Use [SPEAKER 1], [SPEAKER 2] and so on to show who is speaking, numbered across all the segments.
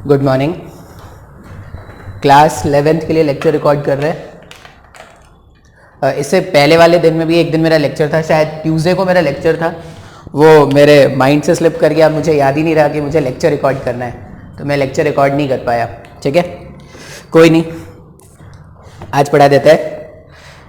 [SPEAKER 1] Good morning. Class 11th के लिए lecture record कर रहे हैं। इससे पहले वाले दिन में भी एक दिन मेरा लेक्चर था, शायद ट्यूसडे को मेरा लेक्चर था, वो मेरे माइंड से स्लिप कर गया, मुझे याद ही नहीं रहा कि मुझे लेक्चर रिकॉर्ड करना है, तो मैं लेक्चर रिकॉर्ड नहीं कर पाया। ठीक है, कोई नहीं, आज पढ़ा देता है।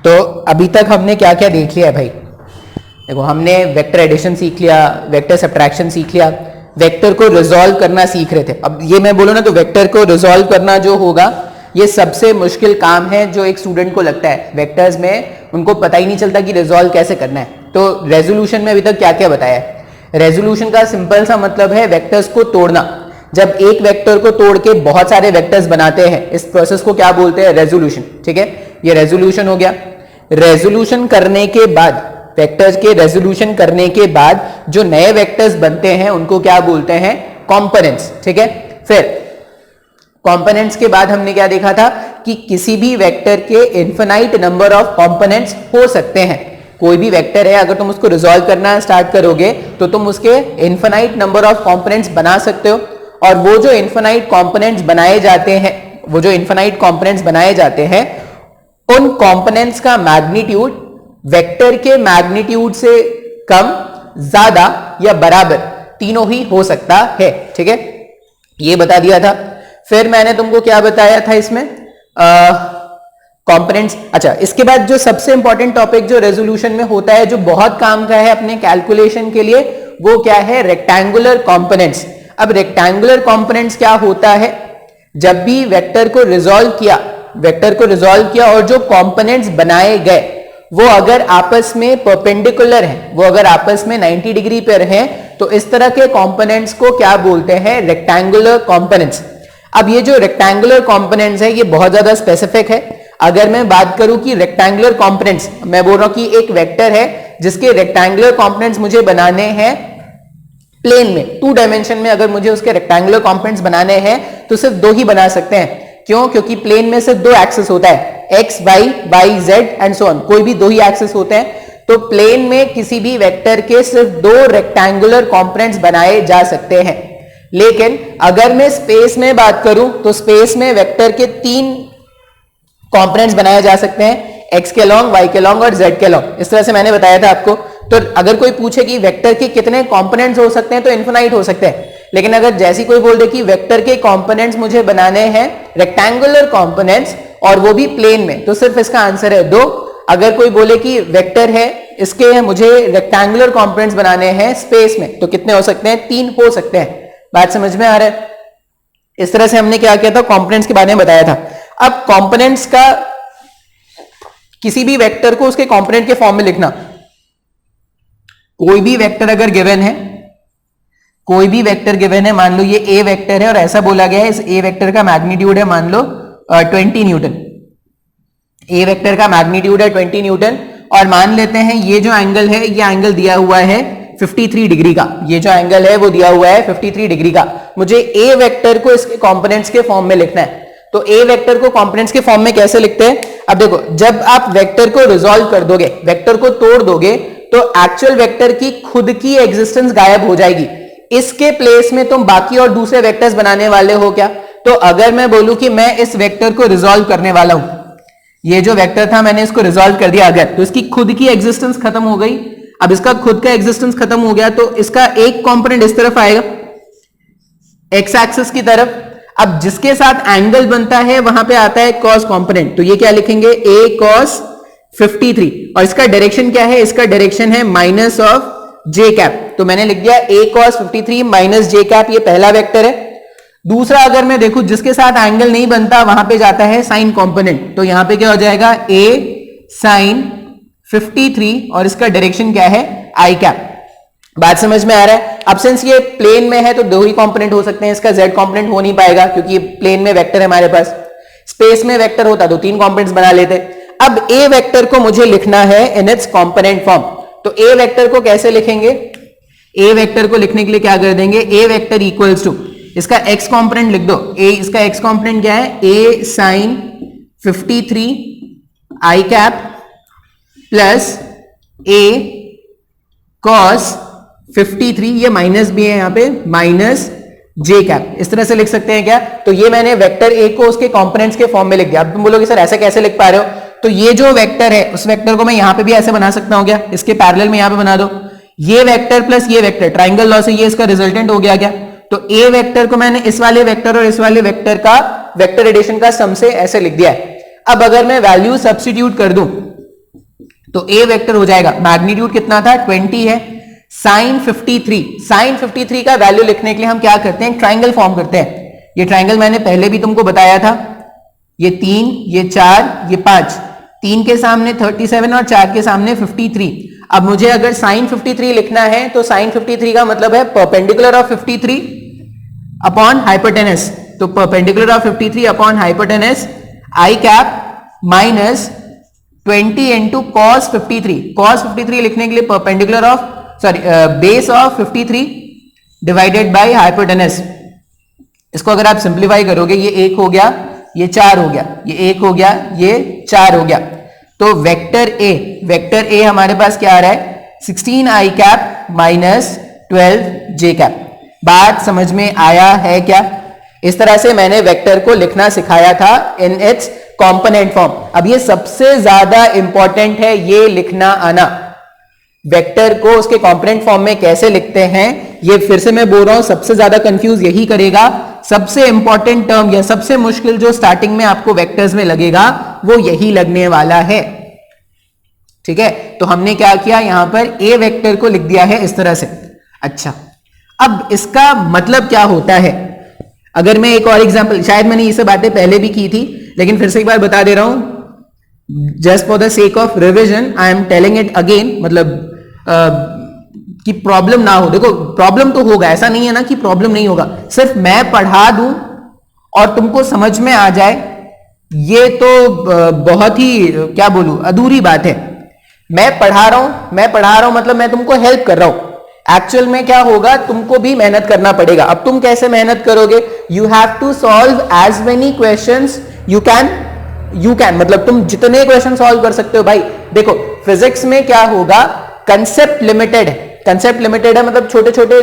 [SPEAKER 1] तो अभी तक हमने क्या क्या देख लिया है भाई? देखो, हमने वेक्टर एडिशन सीख लिया, वेक्टर सब्ट्रैक्शन सीख लिया, वेक्टर को रिजॉल्व करना सीख रहे थे। अब ये मैं बोलूँ ना, तो वेक्टर को रिजॉल्व करना जो होगा, ये सबसे मुश्किल काम है जो एक स्टूडेंट को लगता है। वेक्टर्स में उनको पता ही नहीं चलता कि रिजॉल्व कैसे करना है। तो रेजोल्यूशन में अभी तक क्या क्या बताया है? रेजोल्यूशन का सिंपल सा मतलब है वेक्टर्स को तोड़ना। जब एक वेक्टर को तोड़ के बहुत सारे वेक्टर्स बनाते हैं, इस प्रोसेस को क्या बोलते हैं? रेजोल्यूशन। ठीक है, ये रेजोल्यूशन हो गया। रेजोल्यूशन करने के बाद, वेक्टर्स के रेजोल्यूशन करने के बाद जो नए वेक्टर्स बनते हैं उनको क्या बोलते हैं? कंपोनेंट्स। ठीक है, फिर कंपोनेंट्स के बाद हमने क्या देखा था कि किसी भी वेक्टर के इनफिनाइट नंबर ऑफ कंपोनेंट्स हो सकते हैं। कोई भी वेक्टर है, अगर तुम उसको रिजॉल्व करना स्टार्ट करोगे तो तुम उसके इनफिनाइट नंबर ऑफ कंपोनेंट्स बना सकते हो। और वो जो इनफिनाइट कंपोनेंट्स बनाए जाते हैं, उन कंपोनेंट्स का मैग्नीट्यूड वेक्टर के मैग्नीट्यूड से कम, ज्यादा या बराबर तीनों ही हो सकता है। ठीक है, ये बता दिया था। फिर मैंने तुमको क्या बताया था इसमें? कंपोनेंट्स। अच्छा, इसके बाद जो सबसे इंपॉर्टेंट टॉपिक जो रेजोल्यूशन में होता है, जो बहुत काम का है अपने कैलकुलेशन के लिए, वो क्या है? Rectangular components. अब रेक्टेंगुलर कंपोनेंट्स क्या होता है? जब भी वेक्टर को रिजॉल्व किया और जो कंपोनेंट्स बनाए गए वो अगर आपस में परपेंडिकुलर हैं, वो अगर आपस में 90 डिग्री पर हैं, तो इस तरह के कंपोनेंट्स को क्या बोलते हैं? Rectangular components. अब ये जो रेक्टेंगुलर कंपोनेंट्स है, ये बहुत ज्यादा स्पेसिफिक है। अगर मैं बात करूं कि रेक्टेंगुलर कंपोनेंट्स, मैं बोल रहा हूं कि एक वेक्टर है जिसके रेक्टेंगुलर कंपोनेंट्स मुझे बनाने हैं प्लेन में, 2 डायमेंशन में। अगर मुझे उसके रेक्टेंगुलर कंपोनेंट्स बनाने हैं तो सिर्फ 2 ही बना सकते हैं। क्यों? क्योंकि प्लेन में सिर्फ 2 एक्सिस होता है, X Y, Y Z and so on. कोई भी 2 ही एक्सिस होते हैं। तो प्लेन में किसी भी वेक्टर के सिर्फ 2 रेक्टेंगुलर कंपोनेंट्स बनाए जा सकते हैं। लेकिन अगर मैं स्पेस में बात करूं तो स्पेस में वेक्टर के 3 कंपोनेंट्स बनाए जा सकते हैं, एक्स के लॉन्ग, वाई के लॉन्ग और जेड के लॉन्ग। इस तरह से मैंने बताया था आपको। तो अगर कोई पूछे कि वेक्टर के कितने कंपोनेंट्स हो सकते हैं, तो इनफिनाइट हो सकते हैं। लेकिन अगर जैसी कोई बोल दे कि वेक्टर के कंपोनेंट्स मुझे बनाने हैं रेक्टेंगुलर कंपोनेंट्स और वो भी प्लेन में, तो सिर्फ इसका आंसर है 2। अगर कोई बोले कि वेक्टर है, इसके मुझे रेक्टेंगुलर कंपोनेंट्स बनाने हैं स्पेस में, तो कितने हो सकते हैं? 3 हो सकते हैं। बात समझ में आ रहा है? इस तरह से हमने क्या किया था? कंपोनेंट्स के बारे में बताया था। अब कंपोनेंट्स का, किसी भी वेक्टर को उसके कंपोनेंट के फॉर्म में लिखना। कोई भी वेक्टर अगर गिवन है, मान लो ये ए वेक्टर है और ऐसा बोला गया है इस ए वेक्टर का मैग्नीट्यूड है मान लो 20 न्यूटन। ए वेक्टर का मैग्नीट्यूड है 20 न्यूटन और मान लेते हैं ये जो एंगल है, ये एंगल दिया हुआ है 53 डिग्री का। ये जो एंगल है वो दिया हुआ है 53 डिग्री का। मुझे ए वेक्टर को इसके कंपोनेंट्स के फॉर्म में लिखना है। तो ए वेक्टर को कंपोनेंट्स के फॉर्म में कैसे लिखते हैं? अब देखो, जब आप वेक्टर को रिजॉल्व कर दोगे, वेक्टर को तोड़ दोगे, तो एक्चुअल वेक्टर की खुद की एग्जिस्टेंस गायब हो जाएगी। इसके प्लेस में तुम बाकी और दूसरे वेक्टर्स बनाने वाले हो क्या? तो अगर मैं बोलूं कि मैं इस वेक्टर को रिजॉल्व करने वाला हूं, ये जो वेक्टर था मैंने इसको रिजॉल्व कर दिया अगर, तो इसकी खुद की एग्जिस्टेंस खत्म हो गई। अब इसका खुद का एग्जिस्टेंस खत्म हो गया तो इसका एक कंपोनेंट इस तरफ आएगा, एक्स एक्सिस की तरफ। अब जिसके साथ एंगल बनता है वहां पे आता है कॉस कंपोनेंट। तो ये क्या लिखेंगे? ए कॉस 53। और इसका डायरेक्शन क्या है? इसका डायरेक्शन है माइनस ऑफ जे कैप। तो मैंने लिख दिया ए कॉस 53 माइनस जे कैप। ये पहला वेक्टर है। दूसरा, अगर मैं देखूं जिसके साथ एंगल नहीं बनता, वहां पे जाता है साइन कंपोनेंट। तो यहां पे क्या हो जाएगा? ए साइन 53 और इसका डायरेक्शन क्या है? I cap. बात समझ में आ रहा है? अब सिंस ये प्लेन में है तो 2 ही कंपोनेंट हो सकते हैं, इसका जेड कंपोनेंट हो नहीं पाएगा क्योंकि प्लेन में वेक्टर है हमारे पास। स्पेस में वेक्टर होता तो 3 कंपोनेंट्स बना लेते। अब ए वेक्टर को मुझे लिखना है इन इट्स कंपोनेंट फॉर्म। तो ए वेक्टर को कैसे लिखेंगे? ए वेक्टर को लिखने के लिए क्या कर देंगे? ए वेक्टर इक्वल्स टू, इसका एक्स कंपोनेंट लिख दो। इसका एक्स कंपोनेंट क्या है? ए साइन 53 आई कैप प्लस ए कॉस 53, ये माइनस भी है यहां पे, माइनस जे कैप, इस तरह से लिख सकते हैं क्या? तो ये मैंने वेक्टर ए को उसके कंपोनेंट्स के फॉर्म में लिख दिया। अब तुम बोलोगे सर ऐसे कैसे लिख पा रहे हो? तो ये जो वेक्टर है उस वेक्टर को मैं यहां पे भी ऐसे बना सकता हूं क्या? इसके पैरेलल में यहां पे बना दो, ये वेक्टर प्लस ये वेक्टर, ट्राइंगल लॉ से ये इसका रिजल्टेंट हो गया क्या? तो ए वेक्टर को मैंने इस वाले वेक्टर और इस वाले वेक्टर का वेक्टर एडिशन का सम से ऐसे लिख दिया है। अब अगर मैं वैल्यू सब्स्टिट्यूट कर दूं तो ए वेक्टर हो जाएगा, मैग्नीट्यूड कितना था 20 है, साइन 53, साइन 53 का वैल्यू लिखने के लिए हम क्या करते हैं, ट्राइंगल फॉर्म करते हैं। ये ट्राइंगल मैंने पहले भी तुमको बताया था, ये 3, ये 4, ये 5, 3 के सामने 37 और 4 के सामने 53। अब मुझे अगर साइन 53 लिखना है तो साइन 53 का मतलब है परपेंडिकुलर ऑफ 53 अपॉन हाइपोटेनस। तो perpendicular of 53 upon hypotenuse I cap minus 20 into cos 53। Cos 53 लिखने के लिए perpendicular of base of 53 divided by hypotenuse. इसको अगर आप सिंप्लीफाई करोगे, ये 1 हो गया, ये 4 हो गया, ये 1 हो गया, ये 4 हो गया। तो वेक्टर ए हमारे पास क्या आ रहा है, 16 आई कैप माइनस 12 जे कैप। बात समझ में आया है क्या? इस तरह से मैंने वेक्टर को लिखना सिखाया था इन इट्स कंपोनेंट फॉर्म। अब ये सबसे ज्यादा इंपॉर्टेंट है, ये लिखना आना। वेक्टर को उसके कंपोनेंट फॉर्म में कैसे लिखते हैं, ये फिर से मैं बोल रहा हूं, सबसे ज्यादा कंफ्यूज यही करेगा। सबसे इंपॉर्टेंट टर्म या सबसे मुश्किल जो स्टार्टिंग में आपको वेक्टर्स में लगेगा वो यही लगने वाला है। ठीक है, तो हमने क्या किया, यहां पर ए वेक्टर को लिख दिया है इस तरह से। अच्छा, अब इसका मतलब क्या होता है? अगर मैं एक और एग्जांपल, शायद मैंने ये सब बातें पहले भी की थी लेकिन फिर से एक बार बता दे रहा हूं, just for the sake of revision I am telling it again, मतलब कि प्रॉब्लम ना हो। देखो प्रॉब्लम तो होगा, ऐसा नहीं है ना कि प्रॉब्लम नहीं होगा, सिर्फ मैं पढ़ा दूं और तुमको समझ में आ जाए ये तो बहुत ही क्या बोलूं, अधूरी बात है। मैं पढ़ा रहा हूं मतलब मैं तुमको हेल्प कर रहा हूं। एक्चुअल में क्या होगा, तुमको भी मेहनत करना पड़ेगा। अब तुम कैसे मेहनत करोगे, you have to solve as many questions you can, मतलब तुम जितने क्वेश्चन सॉल्व कर सकते हो। भाई देखो फिजिक्स में क्या होगा, कंसेप्ट लिमिटेड है, कंसेप्ट लिमिटेड है मतलब छोटे छोटे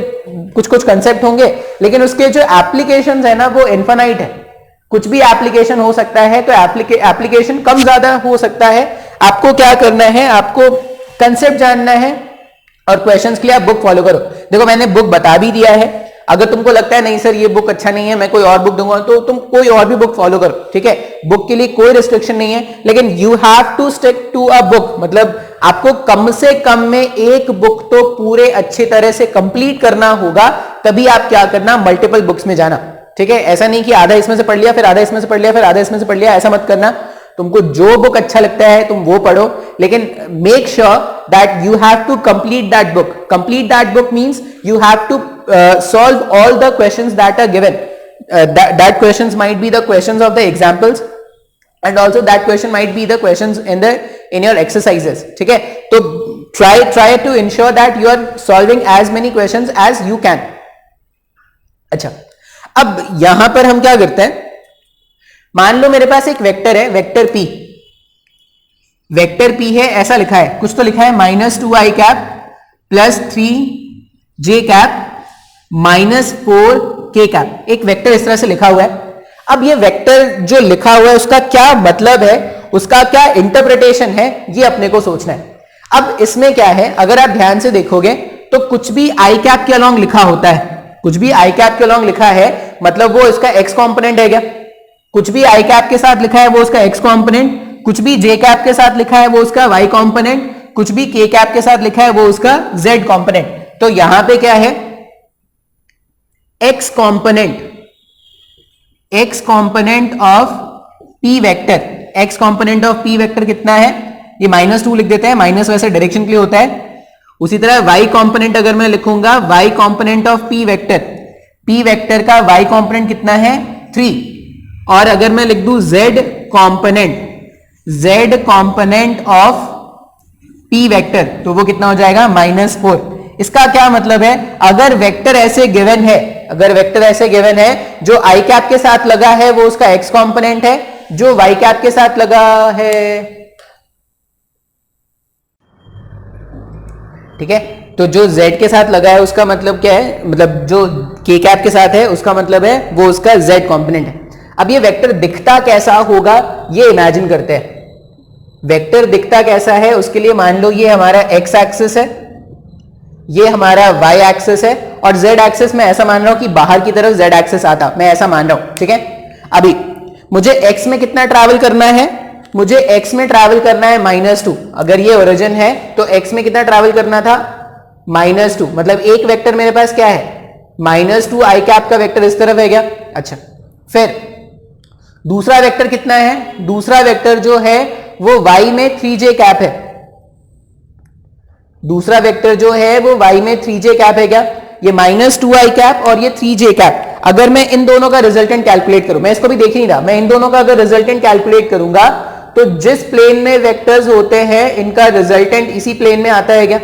[SPEAKER 1] कुछ कंसेप्ट होंगे, लेकिन उसके जो एप्लीकेशंस है ना वो इनफाइनाइट है। कुछ भी एप्लीकेशन हो सकता है, तो एप्लीकेशन कम ज्यादा हो सकता है। आपको क्या करना है, आपको कंसेप्ट जानना है और क्वेश्चंस के लिए आप बुक फॉलो करो। देखो मैंने बुक बता भी दिया है, अगर तुमको लगता है नहीं सर ये बुक अच्छा नहीं है, मैं कोई और बुक दूंगा, तो तुम कोई और भी बुक फॉलो करो। ठीक है, बुक के लिए कोई रिस्ट्रिक्शन नहीं है, लेकिन you have to stick to a book. मतलब आपको कम से कम में एक बुक तो पूरे अच्छी तरह से कंप्लीट करना होगा, तभी आप क्या करना, मल्टीपल बुक्स में जाना। ठीक है, ऐसा नहीं कि आधा इसमें से पढ़ लिया, फिर आधा इसमें से पढ़ लिया, फिर आधा इसमें से पढ़ लिया, ऐसा मत करना। तुमको जो बुक अच्छा लगता है तुम वो पढ़ो, लेकिन make sure that you have to complete that book. Complete that book means you have to solve all the questions that are given. That questions might be the questions of the examples and also that question might be the questions in your exercises. ठीक है, तो try to ensure that you are solving as many questions as you can. अच्छा, अब यहां पर हम क्या करते हैं, मान लो मेरे पास एक वेक्टर है, वेक्टर P। वेक्टर P है, ऐसा लिखा है, कुछ तो लिखा है -2i cap plus 3j cap -4 k cap. एक वेक्टर इस तरह से लिखा हुआ है। अब ये वेक्टर जो लिखा हुआ है उसका क्या मतलब है, उसका क्या इंटरप्रिटेशन है, ये अपने को सोचना है। अब इसमें क्या है, अगर आप ध्यान से देखोगे तो कुछ भी आई कैप के अलॉन्ग लिखा होता है, कुछ भी आई कैप के अलॉन्ग लिखा है मतलब वो इसका एक्स कॉम्पोनेंट है क्या? कुछ भी आई कैप के साथ लिखा है वो उसका एक्स कॉम्पोनेंट, कुछ भी जे कैप के साथ लिखा है वो उसका वाई कॉम्पोनेंट, कुछ भी के कैप के साथ लिखा है वो उसका जेड कॉम्पोनेंट। तो यहां पे क्या है, x component of p vector. x component of p vector कितना है, ये -2 लिख देते हैं, माइनस वैसे डायरेक्शन के लिए होता है। उसी तरह y कॉम्पोनेंट अगर मैं लिखूंगा, y component of p vector का y कॉम्पोनेंट कितना है 3। और अगर मैं लिख दूं z component of p vector तो वो कितना हो जाएगा -4। इसका क्या मतलब है, अगर वेक्टर ऐसे गिवन है, जो आई कैप के साथ लगा है वो उसका एक्स कंपोनेंट है, जो वाई कैप के साथ लगा है ठीक है, तो जो z के साथ लगा है उसका मतलब क्या है, मतलब जो k कैप के साथ है उसका मतलब है वो उसका z कंपोनेंट है। अब ये वेक्टर दिखता कैसा होगा ये इमेजिन करते हैं। वेक्टर दिखता कैसा है उसके लिए मान लो ये हमारा x एक्सिस है, ये हमारा y एक्सिस है, और z एक्सिस में ऐसा मान रहा हूं कि बाहर की तरफ z एक्सिस आता, मैं ऐसा मान रहा हूं, ठीक है। अभी मुझे x में कितना ट्रैवल करना है, मुझे x में ट्रैवल करना है -2। अगर ये ओरिजिन है तो x में कितना ट्रैवल करना था, -2, मतलब एक वेक्टर मेरे पास क्या है, -2 i कैप का वेक्टर इस तरफ है क्या। अच्छा, फिर दूसरा वेक्टर कितना है, दूसरा वेक्टर जो है वो y में 3j कैप है, दूसरा वेक्टर जो है वो y में 3j कैप है क्या, ये -2i कैप और ये 3j कैप। अगर मैं इन दोनों का रिजल्टेंट कैलकुलेट करूं, मैं इसको भी देख नहीं रहा, मैं इन दोनों का अगर रिजल्टेंट कैलकुलेट करूंगा तो जिस प्लेन में वेक्टर्स होते हैं इनका रिजल्टेंट इसी प्लेन में आता है क्या।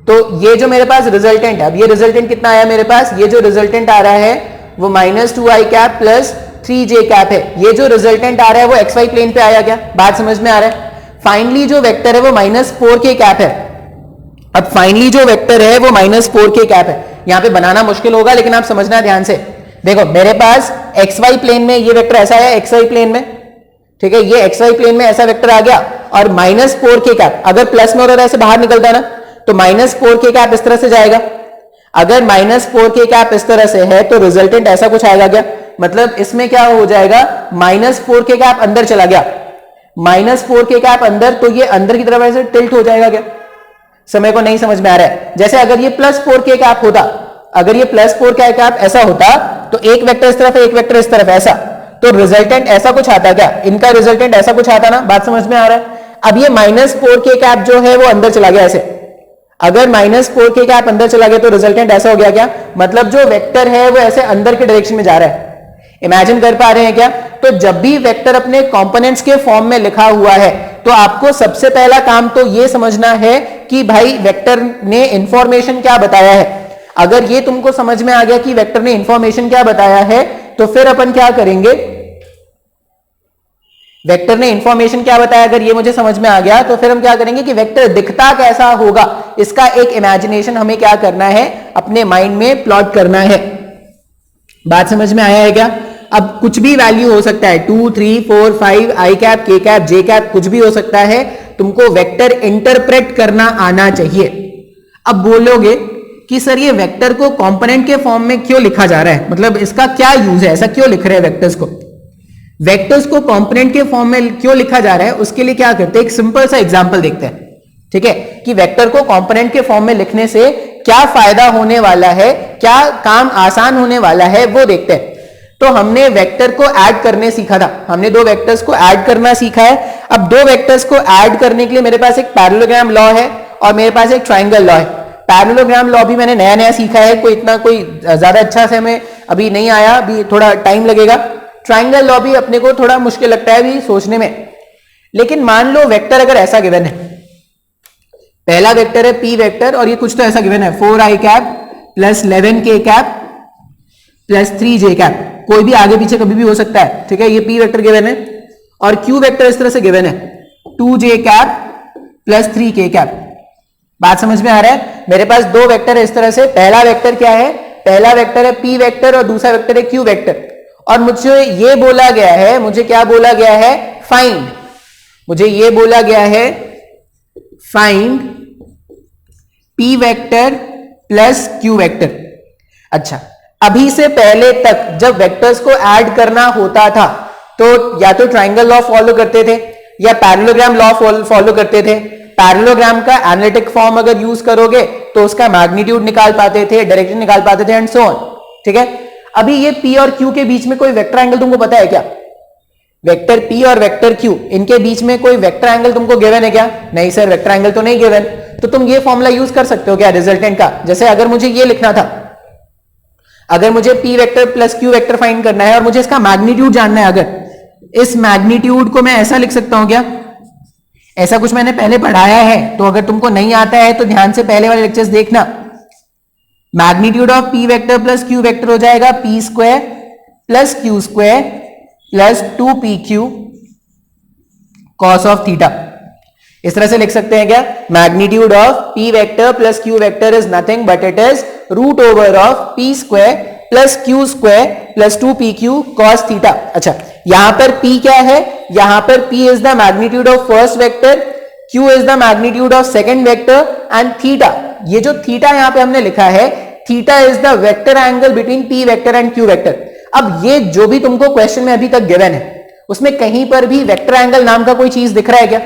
[SPEAKER 1] तो ये जो मेरे पास रिजल्टेंट है, अब ये रिजल्टेंट कितना आया मेरे पास, ये जो रिजल्टेंट आ रहा है वो -2i cap plus 3j cap है। ये जो रिजल्टेंट आ रहा है वो xy प्लेन पे आया क्या, बात समझ में आ रहा है। फाइनली जो वेक्टर है वो -4k कैप है। अब फाइनली जो वेक्टर है वो -4k कैप है। यहां पे बनाना मुश्किल होगा लेकिन आप समझना ध्यान से। देखो मेरे पास xy प्लेन में ये वेक्टर ऐसा है, xy प्लेन में, ठीक है, ये xy प्लेन में ऐसा वेक्टर आ गया और -4k कैप, अगर प्लस में और ऐसे बाहर निकलता है ना तो -4k कैप इस तरह से जाएगा। अगर -4k कैप इस तरह से है तो रिजल्टेंट ऐसा कुछ आएगा क्या, मतलब इसमें क्या हो जाएगा, -4k कैप अंदर चला गया, -4k कैप अंदर, तो ये अंदर की तरफ ऐसे टिल्ट हो जाएगा क्या, समय को नहीं समझ में आ रहा है। जैसे अगर ये +4k कैप होता, अगर ये +4k कैप ऐसा होता तो एक वेक्टर इस तरफ है एक वेक्टर इस तरफ ऐसा, तो रिजल्टेंट ऐसा कुछ आता क्या, इनका रिजल्टेंट ऐसा कुछ आता ना, बात समझ में आ रहा है। अब ये -4k कैप जो है वो अंदर चला गया ऐसे, अगर -4k कैप अंदर चला गया तो रिजल्टेंट ऐसा हो गया क्या, मतलब जो वेक्टर है वो ऐसे अंदर के डायरेक्शन में जा रहा है। इमेजिन कर पा रहे हैं क्या। तो जब भी वेक्टर अपने कंपोनेंट्स के फॉर्म में लिखा हुआ है तो आपको सबसे पहला काम तो ये समझना है कि भाई वेक्टर ने इंफॉर्मेशन क्या बताया है। अगर ये तुमको समझ में आ गया कि वेक्टर ने इंफॉर्मेशन क्या बताया है तो फिर अपन क्या करेंगे, वेक्टर ने इंफॉर्मेशन क्या बताया, अगर ये मुझे समझ में आ गया तो फिर हम क्या करेंगे कि वेक्टर दिखता कैसा होगा इसका एक इमेजिनेशन हमें क्या करना है, अपने माइंड में प्लॉट करना है। बात समझ में आया है क्या। अब कुछ भी वैल्यू हो सकता है, 2 3 4 5 i cap k cap j cap कुछ भी हो सकता है, तुमको वेक्टर इंटरप्रेट करना आना चाहिए। अब बोलोगे कि सर ये वेक्टर को कंपोनेंट के फॉर्म में क्यों लिखा जा रहा है, मतलब इसका क्या यूज है, ऐसा क्यों लिख रहे हैं वेक्टर्स को, वेक्टर्स को कंपोनेंट के फॉर्म में क्यों लिखा जा रहा है। उसके लिए क्या करते हैं, एक सिंपल सा एग्जांपल देखते हैं, ठीक है, कि वेक्टर को कंपोनेंट के फॉर्म में लिखने से क्या फायदा होने वाला है, क्या काम आसान होने वाला है वो देखते हैं। तो हमने वेक्टर को ऐड करने सीखा था, हमने दो वेक्टर्स को ऐड करना सीखा है। अब दो वेक्टर्स को ऐड करने के लिए मेरे पास एक पैरेललोग्राम लॉ है और मेरे पास एक ट्रायंगल लॉ है। पैरेललोग्राम लॉ भी मैंने नया नया सीखा है, कोई इतना कोई ज्यादा अच्छा से हमें अभी नहीं आया, अभी थोड़ा टाइम लगेगा। ट्रायंगल लॉ भी अपने को थोड़ा मुश्किल लगता है अभी सोचने में। लेकिन मान लो वेक्टर अगर ऐसा गिवन है, पहला वेक्टर है p वेक्टर और ये कुछ तो ऐसा गिवन है 4i cap plus 11k cap plus 3j cap, कोई भी आगे पीछे कभी भी हो सकता है, ठीक है, ये p वेक्टर गिवन है। और q वेक्टर इस तरह से गिवन है 2j cap plus 3k cap. बात समझ में आ रहा है। मेरे पास दो वेक्टर है इस तरह से, पहला वेक्टर क्या है, पहला वेक्टर है p वेक्टर और दूसरा वेक्टर है q वेक्टर। और मुझे ये बोला गया है, मुझे क्या बोला गया है, फाइंड, मुझे ये बोला गया है find p vector plus q vector. अच्छा, अभी से पहले तक जब वेक्टर्स को ऐड करना होता था तो या तो ट्रायंगल लॉ फॉलो करते थे या पैरेललोग्राम लॉ फॉलो करते थे। पैरेललोग्राम का एनालिटिक फॉर्म अगर यूज करोगे तो उसका मैग्नीट्यूड निकाल पाते थे, डायरेक्शन निकाल पाते थे एंड सो ऑन, ठीक है। अभी ये p और q के बीच में कोई वेक्टर एंगल तुमको पता है क्या, वेक्टर p और वेक्टर q इनके बीच में कोई वेक्टर एंगल तुमको गिवन है क्या, नहीं सर वेक्टर एंगल तो नहीं गिवन। तो तुम ये फॉर्मूला यूज कर सकते हो क्या रिजल्टेंट का, जैसे अगर मुझे ये लिखना था, अगर मुझे p vector plus q vector find करना है और मुझे इसका मैग्नीट्यूड जानना है, अगर इस मैग्नीट्यूड को मैं ऐसा लिख सकता हूं क्या, ऐसा कुछ मैंने पहले पढ़ाया है, तो अगर तुमको नहीं आता है तो ध्यान से पहले वाले लेक्चर्स देखना। Magnitude of p vector plus q vector हो जाएगा p square plus q square plus 2pq cos of theta. इस तरह से लिख सकते हैं क्या, magnitude of p vector plus q vector is nothing but it is root over of p square plus q square plus 2pq cos theta. अच्छा, यहां पर p क्या है, यहां पर p is the magnitude of first vector, q is the magnitude of second vector and theta, ये जो theta यहां पे हमने लिखा है, theta is the vector angle between p vector and q vector. अब ये जो भी तुमको क्वेश्चन में अभी तक गिवन है, उसमें कहीं पर भी वेक्टर एंगल नाम का कोई चीज दिख रहा है क्या?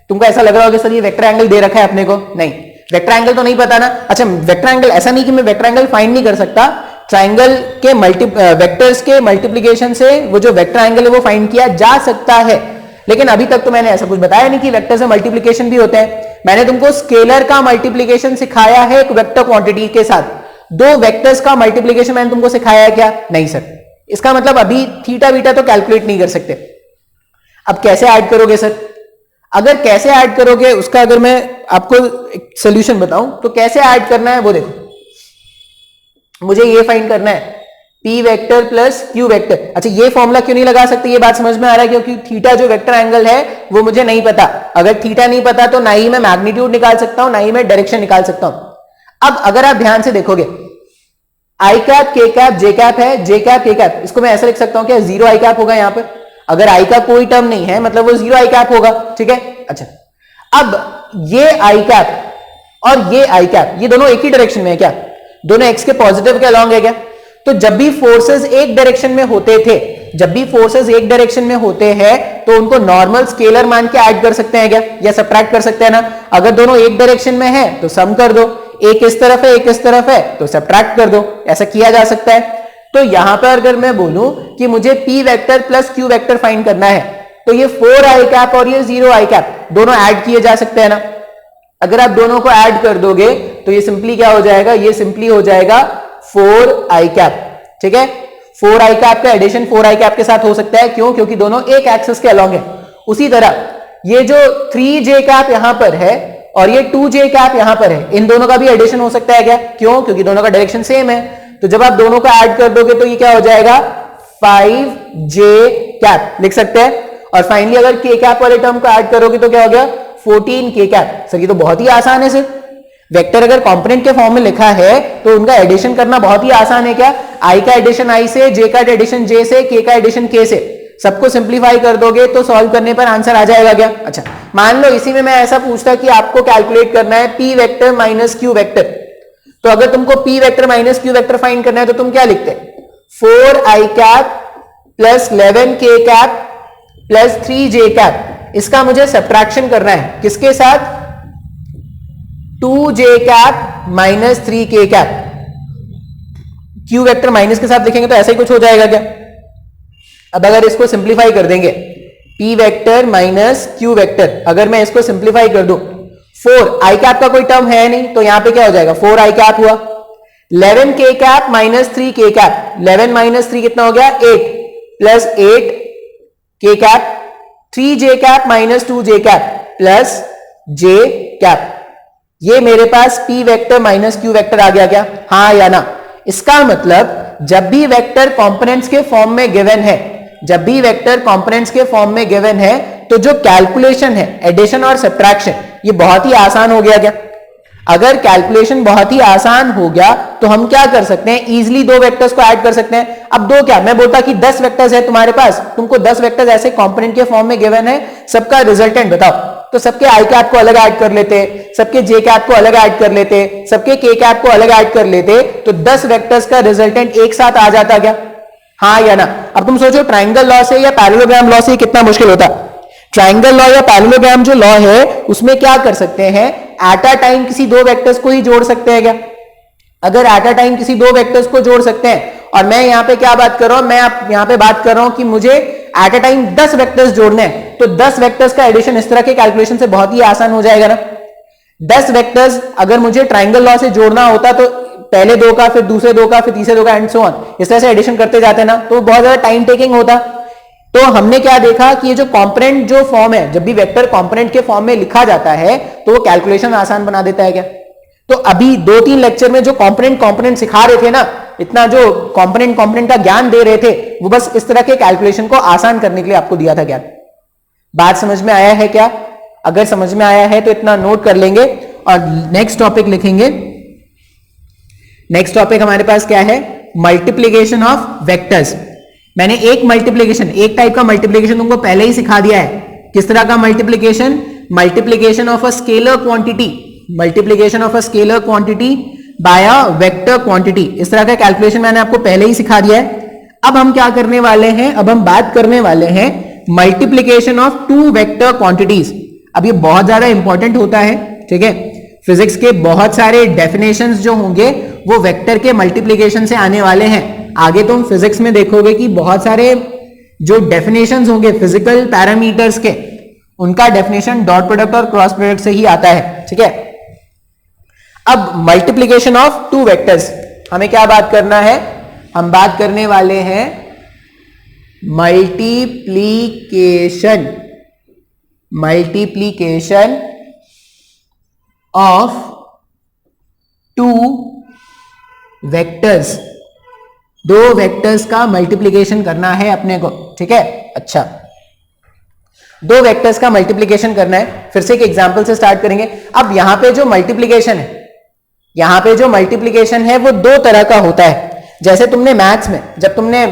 [SPEAKER 1] तुमको ऐसा लग रहा होगा सर ये वेक्टर एंगल दे रखा है अपने को, नहीं, वेक्टर एंगल तो नहीं पता ना। अच्छा, वेक्टर एंगल ऐसा नहीं कि मैं वेक्टर एंगल फाइंड नहीं कर सकता, ट्राइंगल के वेक्टर्स के मल्टीप्लिकेशन से वो जो वेक्टर एंगल है वो फाइंड किया जा सकता है, लेकिन अभी तक तो मैंने ऐसा कुछ बताया नहीं कि वेक्टर से मल्टीप्लिकेशन भी होते हैं। मैंने तुमको स्केलर का मल्टीप्लिकेशन सिखाया है एक वेक्टर क्वांटिटी के साथ, दो वेक्टर्स का मल्टीप्लिकेशन मैंने तुमको सिखाया है क्या? नहीं सर। इसका मतलब अभी थीटा बीटा तो कैलकुलेट नहीं कर सकते। अब कैसे ऐड करोगे सर? अगर कैसे ऐड करोगे उसका अगर मैं आपको एक सोल्यूशन बताऊं तो कैसे ऐड करना है वो देखो, मुझे ये फाइंड करना है p vector plus q vector. अच्छा, ये फॉर्मूला क्यों नहीं लगा सकते, ये बात समझ में आ रहा है, क्योंकि थीटा जो वेक्टर एंगल है वो मुझे नहीं पता। अगर थीटा नहीं पता तो ना ही मैं मैग्नीट्यूड निकाल सकता हूं, ना ही मैं डायरेक्शन निकाल सकता हूं। अब अगर आप ध्यान से देखोगे, आई कैप के कैप जे कैप है, जे कैप के कैप, इसको मैं ऐसे लिख सकता हूं क्या, जीरो आई कैप होगा यहां पर। अगर आई का कोई टर्म नहीं है मतलब वो जीरो आई कैप होगा, ठीक है। अच्छा, अब ये आई कैप और ये आई कैप, ये दोनों एक ही डायरेक्शन में है क्या? दोनों एक्स के पॉजिटिव के अलॉन्ग है क्या? तो जब भी फोर्सेस एक डायरेक्शन में होते थे, जब भी फोर्सेस एक डायरेक्शन में होते हैं तो उनको नॉर्मल स्केलर मान के ऐड कर सकते हैं क्या, या सबट्रैक्ट कर सकते हैं ना। अगर दोनों एक डायरेक्शन में है तो सम कर दो, एक इस तरफ है एक इस तरफ है तो सबट्रैक्ट कर दो, ऐसा किया जा सकता है। तो यहां पर अगर मैं बोलूं कि मुझे p vector plus q vector find करना है तो ये 4i कैप और ये 0i कैप दोनों ऐड किए जा सकते हैं ना। अगर आप दोनों को ऐड कर दोगे तो ये सिंपली क्या हो जाएगा, ये सिंपली हो जाएगा 4i कैप, ठीक है। 4i कैप का एडिशन 4i कैप के साथ हो सकता है, क्यों? क्योंकि दोनों एक एक्सिस के अलॉन्ग है। उसी तरह ये जो 3j कैप यहां पर है और ये 2j कैप यहां पर है, इन दोनों का भी एडिशन हो सकता है क्या? क्यों? क्योंकि दोनों का डायरेक्शन सेम है। तो जब आप दोनों को ऐड कर दोगे तो ये क्या हो जाएगा, 5j कैप लिख सकते हैं। और फाइनली अगर k कैप वाले टर्म को ऐड करोगे तो क्या हो गया, 14k कैप। सर ये तो बहुत ही आसान है सर, वेक्टर अगर कंपोनेंट के फॉर्म में लिखा है तो उनका एडिशन करना बहुत ही आसान है क्या? i का एडिशन i से, j का एडिशन j से, k का एडिशन k से, सबको सिंप्लीफाई कर दोगे तो सॉल्व करने पर आंसर आ जाएगा क्या? अच्छा, मान लो इसी में मैं ऐसा पूछता कि आपको कैलकुलेट करना है p vector minus q vector, तो अगर तुमको p vector minus q vector find करना है तो तुम क्या लिखते हैं, 4i cap plus 11k cap plus 3j cap, इसका मुझे सब्ट्रैक्शन करना है किसके साथ, 2j cap minus 3k cap. q vector minus के साथ लिखेंगे तो ऐसा ही कुछ हो जाएगा क्या? अब अगर इसको सिंप्लीफाई कर देंगे, p vector minus q vector, अगर मैं इसको सिंप्लीफाई कर दूं, 4 आई कैप का कोई टर्म है नहीं तो यहां पे क्या हो जाएगा, 4i कैप हुआ, 11k cap minus 3k cap, 11 minus 3 कितना हो गया, 8 plus 8k cap, 3j cap minus 2j cap plus j cap. ये मेरे पास p vector minus q vector आ गया क्या, हाँ या ना? इसका मतलब जब भी वेक्टर कंपोनेंट्स के फॉर्म में गिवन है, जब भी वेक्टर कंपोनेंट्स के फॉर्म में गिवन है तो जो कैलकुलेशन है एडिशन और सब्ट्रैक्शन, ये बहुत ही आसान हो गया क्या? अगर कैलकुलेशन बहुत ही आसान हो गया तो हम क्या कर सकते हैं, इजीली दो वेक्टर्स को ऐड कर सकते हैं। अब दो क्या, मैं बोलता कि 10 वेक्टर्स है तुम्हारे पास, तुमको 10 वेक्टर्स ऐसे कंपोनेंट के फॉर्म में गिवन है, सबका रिजल्टेंट बताओ, तो सबके आई कैप को अलग ऐड कर लेते, सबके जे कैप को अलग ऐड कर लेते, सबके के कैप को अलग ऐड कर लेते, तो 10 वेक्टर्स का रिजल्टेंट एक साथ आ जाता क्या, हाँ या ना? अब तुम सोचो ट्राइंगल लॉ से या पैरेललोग्राम लॉ से कितना मुश्किल होता। ट्राइंगल लॉ या पैरेललोग्राम जो लॉ है उसमें क्या कर सकते हैं, एट अ टाइम किसी दो वेक्टर्स को ही जोड़ सकते हैं क्या? अगर एट अ टाइम किसी दो वेक्टर्स को जोड़ सकते हैं, और मैं यहां पे क्या बात कर रहा हूं, मैं यहां पे बात कर रहा हूं कि मुझे एट अ टाइम 10 वेक्टर्स जोड़ने हैं, तो 10 वेक्टर्स का एडिशन इस तरह के कैलकुलेशन से बहुत ही आसान हो जाएगा ना। 10 वेक्टर्स अगर मुझे ट्राइंगल लॉ से जोड़ना होता तो पहले दो का, फिर दूसरे दो का, फिर तीसरे दो का, एंड सो ऑन, इस तरह से एडिशन करते जाते ना, तो बहुत ज्यादा टाइम टेकिंग होता। तो हमने क्या देखा कि ये जो कंपोनेंट जो फॉर्म है, जब भी वेक्टर कंपोनेंट के फॉर्म में लिखा जाता है तो वो कैलकुलेशन आसान बना देता है क्या? तो अभी 2-3 लेक्चर में जो कंपोनेंट सिखा रहे थे ना, इतना जो कंपोनेंट का ज्ञान दे रहे थे, वो बस इस तरह के कैलकुलेशन को आसान करने के लिए आपको दिया था ज्ञान। बात समझ में आया है क्या? अगर समझ में आया है तो इतना नोट कर लेंगे और नेक्स्ट टॉपिक लिखेंगे। नेक्स्ट टॉपिक हमारे पास क्या है? Multiplication of vectors. मैंने एक टाइप का मल्टीप्लीकेशन तुमको पहले ही सिखा दिया है। किस तरह का multiplication? Multiplication of a scalar quantity, multiplication of a scalar quantity by a vector quantity. इस तरह का कैलकुलेशन मैंने आपको पहले ही सिखा दिया है। अब हम क्या करने वाले हैं? अब हम बात करने वाले हैं multiplication of two vector quantities. अब ये बहुत ज्यादा इंपॉर्टेंट होता है, ठीक है। फिजिक्स के बहुत सारे डेफिनेशंस जो होंगे वो वेक्टर के मल्टीप्लीकेशन से आने वाले हैं। आगे तुम फिजिक्स में देखोगे कि बहुत सारे जो डेफिनेशंस होंगे फिजिकल पैरामीटर्स के, उनका डेफिनेशन डॉट प्रोडक्ट और क्रॉस प्रोडक्ट से ही आता है, ठीक है। अब मल्टीप्लीकेशन ऑफ टू वेक्टर्स, हमें क्या बात करना है? हम बात करने वाले हैं मल्टीप्लीकेशन ऑफ टू वेक्टर्स। दो वेक्टर्स का मल्टीप्लीकेशन करना है अपने को, ठीक है। अच्छा, दो वेक्टर्स का मल्टीप्लीकेशन करना है। फिर से एक एग्जांपल से स्टार्ट करेंगे। अब यहां पे जो मल्टीप्लीकेशन है, वो दो तरह का होता है। जैसे तुमने मैथ्स में, जब तुमने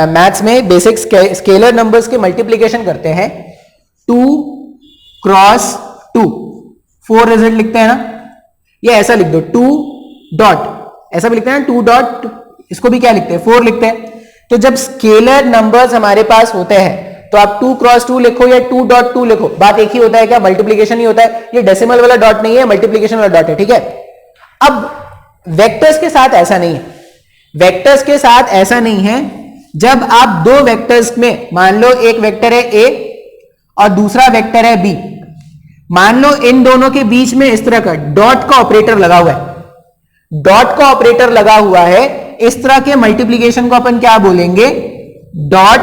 [SPEAKER 1] मैथ्स में बेसिक स्केलर नंबर्स के मल्टीप्लीकेशन करते हैं, 2 क्रॉस 2 4 रिजल्ट लिखते हैं ना, ये ऐसा लिख दो 2 डॉट, ऐसा भी लिखते हैं ना 2 डॉट, इसको भी क्या लिखते हैं? 4 लिखते हैं। तो जब स्केलर नंबर्स हमारे पास होते हैं तो आप 2 क्रॉस 2 लिखो या 2 डॉट 2 लिखो, बात एक ही होता है क्या? मल्टीप्लीकेशन ही होता है। ये डेसिमल वाला डॉट नहीं है, मल्टीप्लीकेशन वाला डॉट है, ठीक है। अब वेक्टर्स के साथ ऐसा नहीं है। वेक्टर्स के साथ ऐसा नहीं है। जब आप दो वेक्टर्स में, मान लो एक वेक्टर है ए और दूसरा वेक्टर है बी, मान लो इन दोनों के बीच में इस तरह का डॉट का ऑपरेटर लगा हुआ है, डॉट का ऑपरेटर लगा हुआ है, इस तरह के मल्टीप्लीकेशन को अपन क्या बोलेंगे? Dot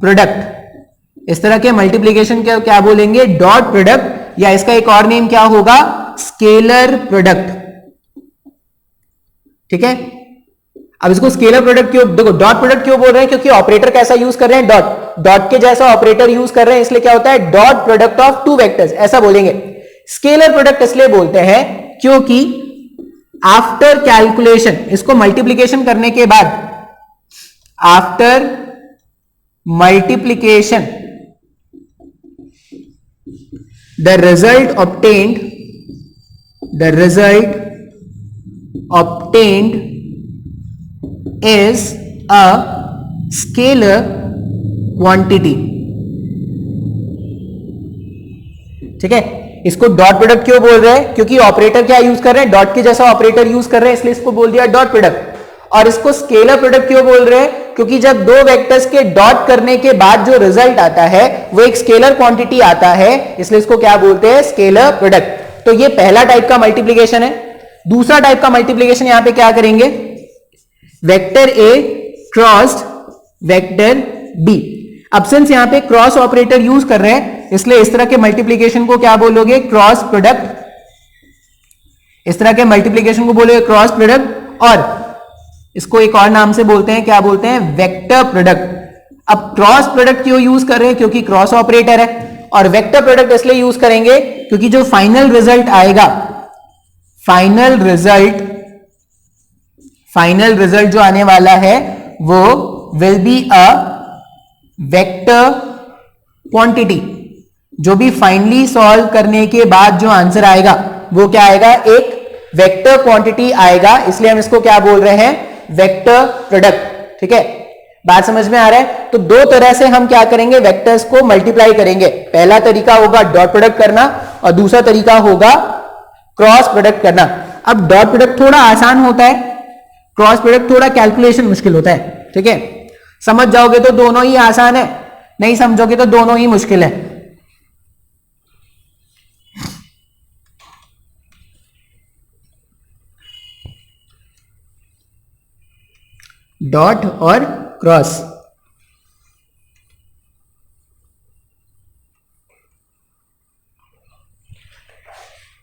[SPEAKER 1] product. इस तरह के मल्टीप्लीकेशन को क्या बोलेंगे? डॉट प्रोडक्ट, या इसका एक और नेम क्या होगा? स्केलर प्रोडक्ट, ठीक है। अब इसको स्केलर प्रोडक्ट क्यों, देखो डॉट प्रोडक्ट क्यों बोल रहे हैं? क्योंकि ऑपरेटर कैसा यूज कर रहे हैं? डॉट के जैसा ऑपरेटर यूज कर रहे हैं, इसलिए क्या होता है? Dot product of two vectors, ऐसा बोलेंगे। स्केलर प्रोडक्ट इसलिए बोलते हैं क्योंकि आफ्टर कैलकुलेशन, इसको मल्टीप्लीकेशन करने के बाद, after multiplication the result obtained is a scalar quantity, ठीक है। इसको डॉट प्रोडक्ट क्यों बोल रहे हैं? क्योंकि ऑपरेटर क्या यूज कर रहे हैं? डॉट के जैसा ऑपरेटर यूज कर रहे हैं, इसलिए इसको बोल दिया डॉट प्रोडक्ट। और इसको स्केलर प्रोडक्ट क्यों बोल रहे हैं? क्योंकि जब दो वेक्टर्स के डॉट करने के बाद जो रिजल्ट आता है वो एक स्केलर क्वांटिटी आता है, इसलिए इसको क्या बोलते हैं? Scalar product. तो ये पहला टाइप का मल्टीप्लीकेशन है। दूसरा टाइप का मल्टीप्लीकेशन यहां पे क्या करेंगे? Vector A crossed vector B. अब सिंस यहां पे क्रॉस ऑपरेटर यूज कर रहे हैं, इसलिए इस तरह के मल्टीप्लीकेशन को क्या बोलोगे? Cross product. इस तरह के मल्टीप्लीकेशन को बोलोगे क्रॉस प्रोडक्ट, और इसको एक और नाम से बोलते हैं, क्या बोलते हैं? Vector product. अब क्रॉस प्रोडक्ट क्यों यूज कर रहे हैं? क्योंकि क्रॉस ऑपरेटर है। और वेक्टर प्रोडक्ट इसलिए यूज करेंगे क्योंकि जो फाइनल रिजल्ट आएगा, फाइनल रिजल्ट जो आने वाला है वो will be a vector quantity. जो भी फाइनली सॉल्व करने के बाद जो आंसर आएगा वो क्या आएगा? एक वेक्टर क्वांटिटी आएगा, इसलिए हम इसको क्या बोल रहे हैं? वेक्टर प्रोडक्ट, ठीक है। बात समझ में आ रहा है? तो दो तरह से हम क्या करेंगे? वेक्टर्स को मल्टीप्लाई करेंगे। पहला तरीका होगा डॉट प्रोडक्ट करना और दूसरा तरीका होगा क्रॉस प्रोडक्ट करना। अब डॉट प्रोडक्ट थोड़ा आसान होता है, क्रॉस प्रोडक्ट थोड़ा कैलकुलेशन मुश्किल होता है, ठीक है। समझ जाओगे तो दोनों ही आसान है, नहीं समझोगे तो दोनों ही मुश्किल है। डॉट और क्रॉस।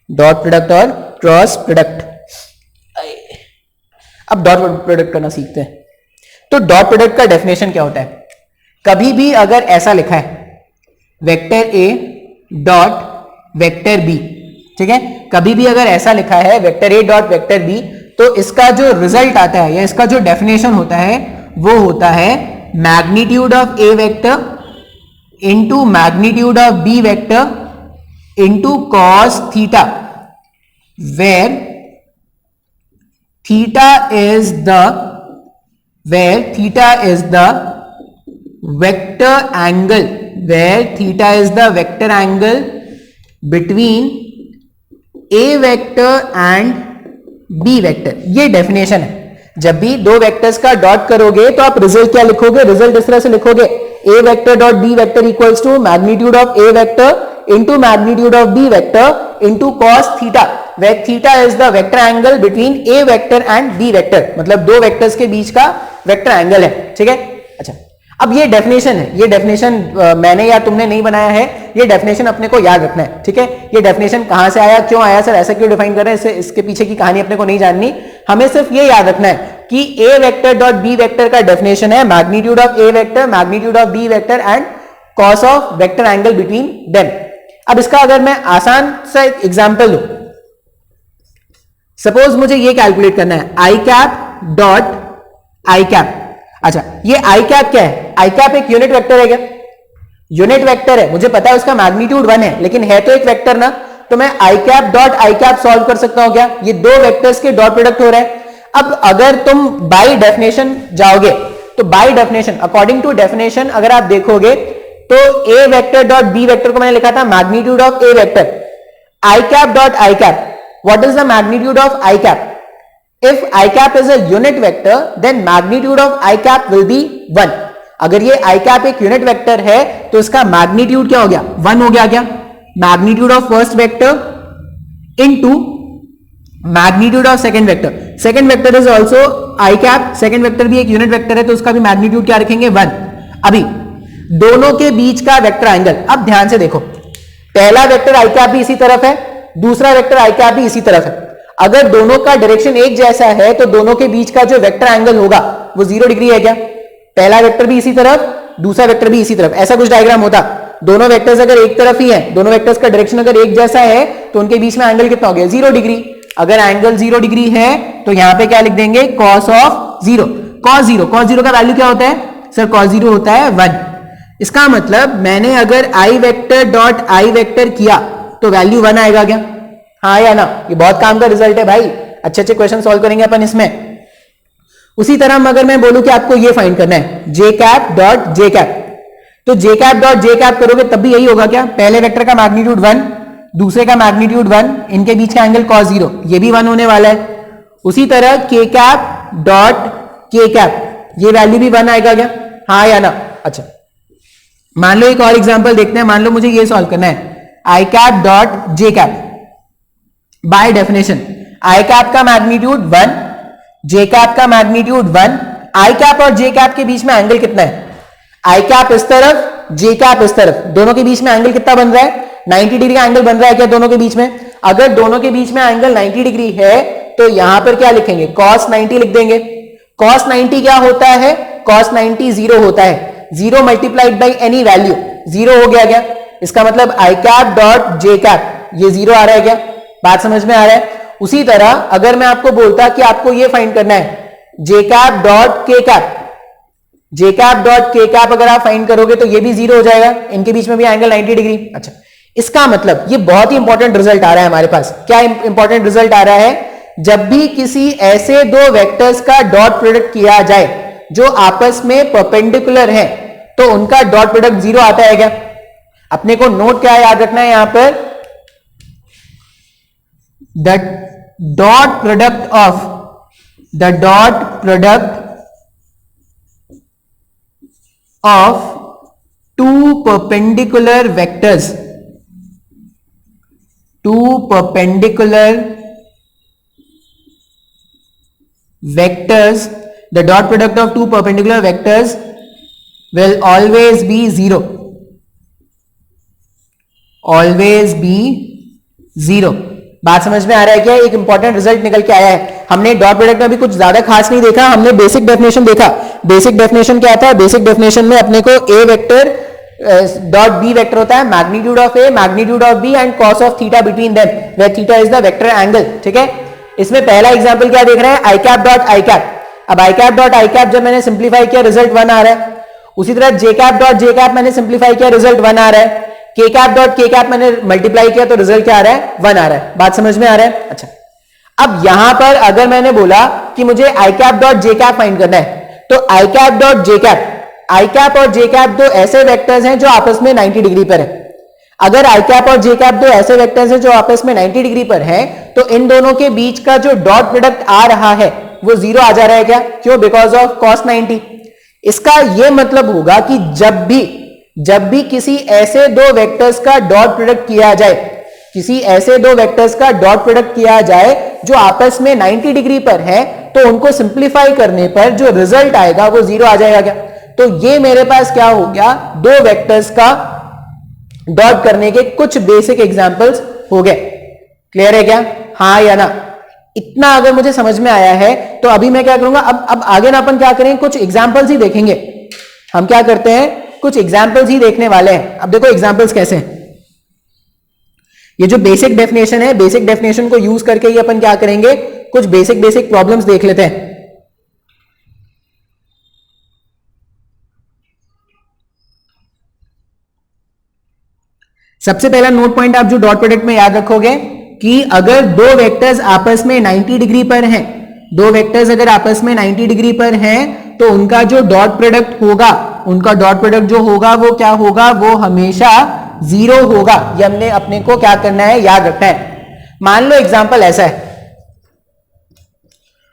[SPEAKER 1] डॉट प्रोडक्ट और क्रॉस प्रोडक्ट। अब डॉट प्रोडक्ट करना सीखते हैं। तो डॉट प्रोडक्ट का डेफिनेशन क्या होता है? कभी भी अगर ऐसा लिखा है vector A dot vector B. ठीक है, कभी भी अगर ऐसा लिखा है vector A dot vector B, तो इसका जो रिजल्ट आता है या इसका जो डेफिनेशन होता है वो होता है magnitude of A vector into magnitude of B vector into cos theta, where theta is the vector angle, where theta is the vector angle between a vector and b vector। ये definition है। जब भी दो vectors का dot करोगे तो आप result क्या लिखोगे? रिजल्ट इस तरह से लिखोगे, a vector dot b vector equals to magnitude of a vector into magnitude of b vector into cos theta, where theta is the vector angle between a vector and b vector, मतलब दो vectors के बीच का vector angle है। ठीक है, अच्छा, अब ये डेफिनेशन है, ये डेफिनेशन मैंने या तुमने नहीं बनाया है, ये डेफिनेशन अपने को याद रखना है। ठीक है, ये डेफिनेशन कहां से आया, क्यों आया, सर ऐसा क्यों डिफाइन कर रहे हैं, इसके पीछे की कहानी अपने को नहीं जाननी, हमें सिर्फ ये याद रखना है कि A vector dot B vector का डेफिनेशन है magnitude of A vector, magnitude of B vector and cos of vector angle between them. अब इसका अगर मैं आसान सा एग्जांपल दूं, सपोज मुझे ये कैलकुलेट करना है I cap dot I cap. अच्छा, ये आई कैप क्या है? आई कैप एक यूनिट वेक्टर है क्या? यूनिट वेक्टर है, मुझे पता है उसका मैग्नीट्यूड 1 है, लेकिन है तो एक वेक्टर ना, तो मैं I cap dot I cap solve कर सकता हूं क्या? ये दो वेक्टर्स के डॉट प्रोडक्ट हो रहे हैं। अब अगर तुम बाय डेफिनेशन जाओगे तो by definition, according to definition अगर आप देखोगे तो A vector dot B vector को मैंने लिखा था magnitude of A vector, I cap dot I cap, what is the magnitude of I cap? If I cap is a unit vector, then magnitude of I cap will be 1। अगर ये I cap एक unit vector है तो इसका magnitude क्या हो गया? 1 हो गया क्या? Magnitude of first vector into magnitude of second vector. Second vector is also I cap, second vector भी एक यूनिट वेक्टर है तो उसका भी मैग्नीट्यूड क्या रखेंगे? 1। अभी दोनों के बीच का वेक्टर एंगल, अब ध्यान से देखो, पहला वेक्टर I cap भी इसी तरफ है, दूसरा वेक्टर I cap भी इसी तरफ है। अगर दोनों का डायरेक्शन एक जैसा है तो दोनों के बीच का जो वेक्टर एंगल होगा वो 0 डिग्री है क्या? पहला वेक्टर भी इसी तरफ, दूसरा वेक्टर भी इसी तरफ, ऐसा कुछ डायग्राम होता। दोनों वेक्टर्स अगर एक तरफ ही हैं, दोनों वेक्टर्स का डायरेक्शन अगर एक जैसा है तो उनके बीच में एंगल कितना हो गया? 0 डिग्री। अगर एंगल 0 डिग्री है तो यहां पे क्या लिख देंगे? Cos of 0। कॉस 0 का वैल्यू क्या होता है? सर कॉस 0 होता है 1। इसका मतलब मैंने अगर आई वेक्टर डॉट आई वेक्टर किया तो वैल्यू 1 आएगा क्या? हाँ या ना? ये बहुत काम का रिजल्ट है भाई, अच्छे अच्छे क्वेश्चन सॉल्व करेंगे अपन इसमें। उसी तरह अगर मैं बोलूं कि आपको ये फाइंड करना है जे कैप डॉट जे कैप, तो जे कैप डॉट जे कैप करोगे तब भी यही होगा क्या? पहले वेक्टर का मैग्नीट्यूड 1, दूसरे का मैग्नीट्यूड 1, इनके बीच का एंगल cos 0, ये भी 1 होने वाला है। उसी तरह के कैप डॉट के कैप, ये वैल्यू भी 1 आएगा क्या? हाँ या ना? अच्छा, मान लो एक और एग्जांपल देखते हैं। मान लो मुझे ये सॉल्व करना है I cap dot J cap. By definition I cap का मैग्नीट्यूड 1, जे कैप का मैग्नीट्यूड 1, आई कैप और जे कैप के बीच में एंगल कितना है? आई कैप इस तरफ, जे कैप इस तरफ, दोनों के बीच में एंगल कितना बन रहा है? 90 डिग्री का एंगल बन रहा है क्या दोनों के बीच में? अगर दोनों के बीच में एंगल 90 डिग्री है तो यहां पर क्या लिखेंगे? cos 90 लिख देंगे। cos 90 क्या होता है? cos 90 0 होता है, 0 मल्टीप्लाइड बाई एनी वैल्यू, 0 हो गया क्या? इसका मतलब आई कैप डॉट जे कैप, ये 0 आ रहा है क्या? बात समझ में आ रहा है? उसी तरह अगर मैं आपको बोलता कि आपको ये फाइंड करना है जे कैप डॉट के कैप, जे कैप डॉट के कैप अगर आप फाइंड करोगे तो ये भी 0 हो जाएगा, इनके बीच में भी एंगल 90 डिग्री। अच्छा, इसका मतलब ये बहुत ही इंपॉर्टेंट रिजल्ट आ रहा है हमारे पास। क्या इंपॉर्टेंट रिजल्ट आ रहा है? जब भी किसी ऐसे दो वेक्टर्स का डॉट प्रोडक्ट किया जाए जो आपस में परपेंडिकुलर है तो उनका डॉट प्रोडक्ट 0 आता है क्या? अपने को नोट क्या याद रखना है यहां पर? The dot product of two perpendicular vectors, the dot product of two perpendicular vectors will always be 0, always be 0। बात समझ में आ रहा है क्या? एक इंपॉर्टेंट रिजल्ट निकल के आया है। हमने डॉट प्रोडक्ट में भी कुछ ज्यादा खास नहीं देखा, हमने बेसिक डेफिनेशन देखा। बेसिक डेफिनेशन क्या था? बेसिक डेफिनेशन में अपने को A vector dot B vector होता है magnitude of A, magnitude of B and cos of theta between them, where theta is the vector angle. ठीक है, इसमें पहला एग्जांपल क्या देख रहे हैं, I cap dot I cap. अब I cap dot I cap जब मैंने सिंप्लीफाई किया रिजल्ट 1 आ रहा है। उसी तरह जे कैप डॉट जे कैप मैंने सिंप्लीफाई किया रिजल्ट 1 आ रहा है। के कैप डॉट के कैप मैंने मल्टीप्लाई किया तो रिजल्ट क्या आ रहा है, 1 आ रहा है। बात समझ में आ रहा है? अच्छा, अब यहां पर अगर मैंने बोला कि मुझे I cap dot J cap find करना है, तो I cap dot J cap, I cap और जे कैप दो ऐसे वेक्टर्स हैं जो आपस में 90 डिग्री पर है। अगर आई कैप और जे कैप दो ऐसे वेक्टर्स हैं जो आपस में 90 डिग्री पर हैं, तो इन दोनों के बीच का जो डॉट प्रोडक्ट आ रहा है वो 0 आ जा रहा है क्या? क्यों? Because of cos 90। इसका यह मतलब होगा कि जब भी किसी ऐसे दो वेक्टर्स का डॉट प्रोडक्ट किया जाए, किसी ऐसे दो वेक्टर्स का डॉट प्रोडक्ट किया जाए जो आपस में 90 डिग्री पर है, तो उनको सिंप्लीफाई करने पर जो रिजल्ट आएगा वो 0 आ जाएगा क्या? तो ये मेरे पास क्या हो गया, दो वेक्टर्स का डॉट करने के कुछ बेसिक एग्जांपल्स हो गए। क्लियर है क्या? हाँ या ना? इतना अगर मुझे समझ में आया है तो अभी मैं क्या करूंगा, अब आगे ना अपन क्या करें, कुछ एग्जांपल्स ही देखेंगे। हम क्या करते हैं, कुछ एग्जांपल्स ही देखने वाले हैं। अब देखो एग्जांपल्स कैसे हैं। ये जो बेसिक डेफिनेशन है, बेसिक डेफिनेशन को यूज करके ही अपन क्या करेंगे, कुछ बेसिक प्रॉब्लम्स देख लेते हैं। सबसे पहला नोट पॉइंट आप जो डॉट प्रोडक्ट में याद रखोगे कि अगर दो वेक्टर्स आपस में 90 डिग्री पर हैं, दो वेक्टर्स अगर आपस में 90 डिग्री पर हैं, तो उनका जो डॉट प्रोडक्ट होगा, उनका डॉट प्रोडक्ट जो होगा वो क्या होगा, वो हमेशा 0 होगा। ये हमने अपने को क्या करना है, याद रखना है। मान लो एग्जांपल ऐसा है,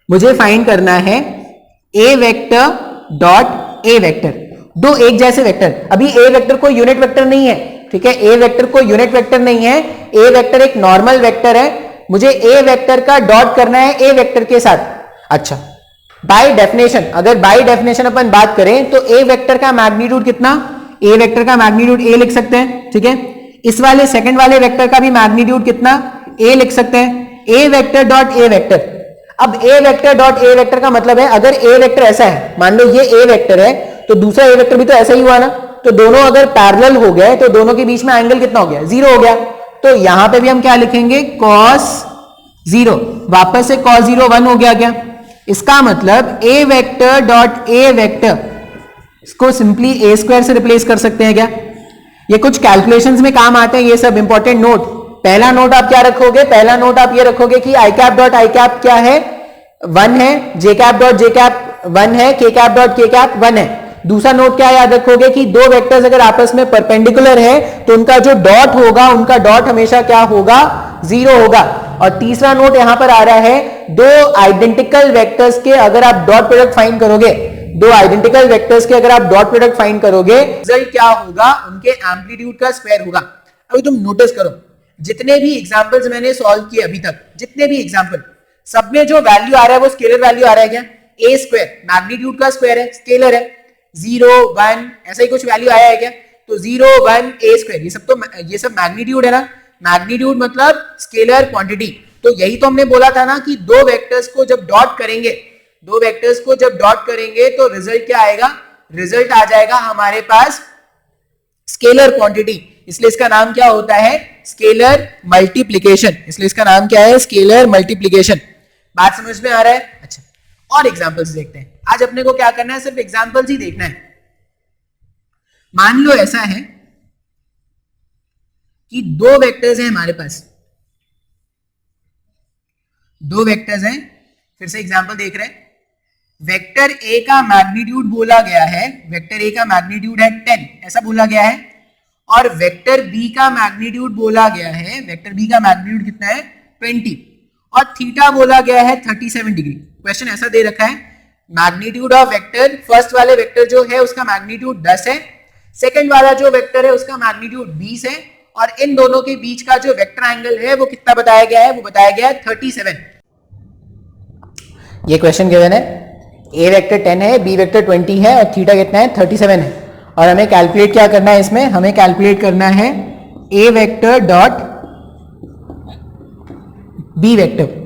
[SPEAKER 1] मुझे फाइंड करना है A vector dot A vector, दो एक जैसे वेक्टर। अभी ए वेक्टर कोई यूनिट वेक्टर नहीं है, ठीक है, ए वेक्टर कोई यूनिट वेक्टर नहीं है, ए वेक्टर एक नॉर्मल वेक्टर है। मुझे ए वेक्टर का डॉट करना है ए वेक्टर के साथ। अच्छा, बाय डेफिनेशन, अगर बाय डेफिनेशन अपन बात करें तो ए वेक्टर का मैग्नीट्यूड कितना, ए वेक्टर का मैग्नीट्यूड ए लिख सकते हैं। ठीक है, इस वाले सेकंड वाले वेक्टर का भी मैग्नीट्यूड कितना, ए लिख सकते हैं। ए वेक्टर डॉट ए वेक्टर, अब ए वेक्टर डॉट ए वेक्टर का मतलब है अगर ए वेक्टर ऐसा है, मान लो ये ए वेक्टर है, तो दूसरा ए वेक्टर भी तो ऐसा ही हुआ ना, तो दोनों अगर पैरेलल हो गए तो दोनों के बीच में एंगल कितना हो गया, 0 हो गया। तो यहां पे भी हम क्या लिखेंगे, cos 0, वापस से cos 0 1 हो गया क्या? इसका मतलब ए वेक्टर डॉट ए वेक्टर, इसको सिंपली ए स्क्वायर से रिप्लेस कर सकते हैं क्या? ये कुछ कैलकुलेशंस में काम आते हैं, ये सब इंपॉर्टेंट नोट। पहला नोट आप क्या रखोगे, पहला नोट आप ये रखोगे कि आई कैप डॉट आई कैप क्या है, 1 है, जे कैप डॉट जे कैप 1 है, के कैप डॉट के कैप 1 है। दूसरा नोट क्या याद रखोगे कि दो वेक्टर्स अगर आपस में परपेंडिकुलर है तो उनका जो डॉट होगा, उनका डॉट हमेशा क्या होगा, 0 होगा। और तीसरा नोट यहां पर आ रहा है, दो आइडेंटिकल वेक्टर्स के अगर आप डॉट प्रोडक्ट फाइंड करोगे, दो आइडेंटिकल वेक्टर्स के अगर आप डॉट प्रोडक्ट फाइंड करोगे, रिजल्ट क्या होगा, उनके एम्पलीट्यूड का स्क्वायर होगा। अभी तुम नोटिस करो, जितने भी एग्जांपल्स मैंने सॉल्व किए अभी तक, जितने भी एग्जांपल, सब में जो वैल्यू आ रहा है वो स्केलर वैल्यू आ रहा है क्या, ए स्क्वायर, मैग्नीट्यूड का स्क्वायर है, स्केलर है, 0 1 ऐसा ही कुछ वैल्यू आया है क्या? तो 0 1 ए स्क्वायर, ये सब मैग्नीट्यूड है ना, मैग्नीट्यूड मतलब स्केलर क्वांटिटी। तो यही तो हमने बोला था ना कि दो वेक्टर्स को जब डॉट करेंगे, दो वेक्टर्स को जब डॉट करेंगे तो रिजल्ट क्या आएगा, रिजल्ट आ जाएगा हमारे पास स्केलर क्वांटिटी। इसलिए इसका नाम क्या होता है, स्केलर मल्टीप्लिकेशन। इसलिए इसका नाम क्या है, स्केलर मल्टीप्लिकेशन। बात समझ में आ रहा है? अच्छा, और एग्जांपल्स देखते हैं। आज अपने को क्या करना है, सिर्फ एग्जांपल्स ही देखना है। मान लो ऐसा है कि दो वेक्टर्स हैं हमारे पास, दो वेक्टर्स हैं, फिर से एग्जांपल देख रहे हैं। वेक्टर ए का मैग्नीट्यूड बोला गया है, वेक्टर ए का मैग्नीट्यूड है 10 ऐसा बोला गया है, और वेक्टर बी का मैग्नीट्यूड बोला गया है, वेक्टर बी का मैग्नीट्यूड कितना है 20, और थीटा बोला गया है 37 डिग्री। क्वेश्चन ऐसा दे रखा है, मैग्नीट्यूड ऑफ वेक्टर, फर्स्ट वाले वेक्टर जो है उसका मैग्नीट्यूड 10 है, सेकंड वाला जो वेक्टर है उसका मैग्नीट्यूड 20 है, और इन दोनों के बीच का जो वेक्टर एंगल है वो कितना बताया गया है, वो बताया गया है 37। ये क्वेश्चन गिवन है, ए वेक्टर 10 है, बी वेक्टर 20 है, और थीटा कितना है 37 है, और हमें कैलकुलेट क्या करना है, इसमें हमें कैलकुलेट करना है A vector dot B vector.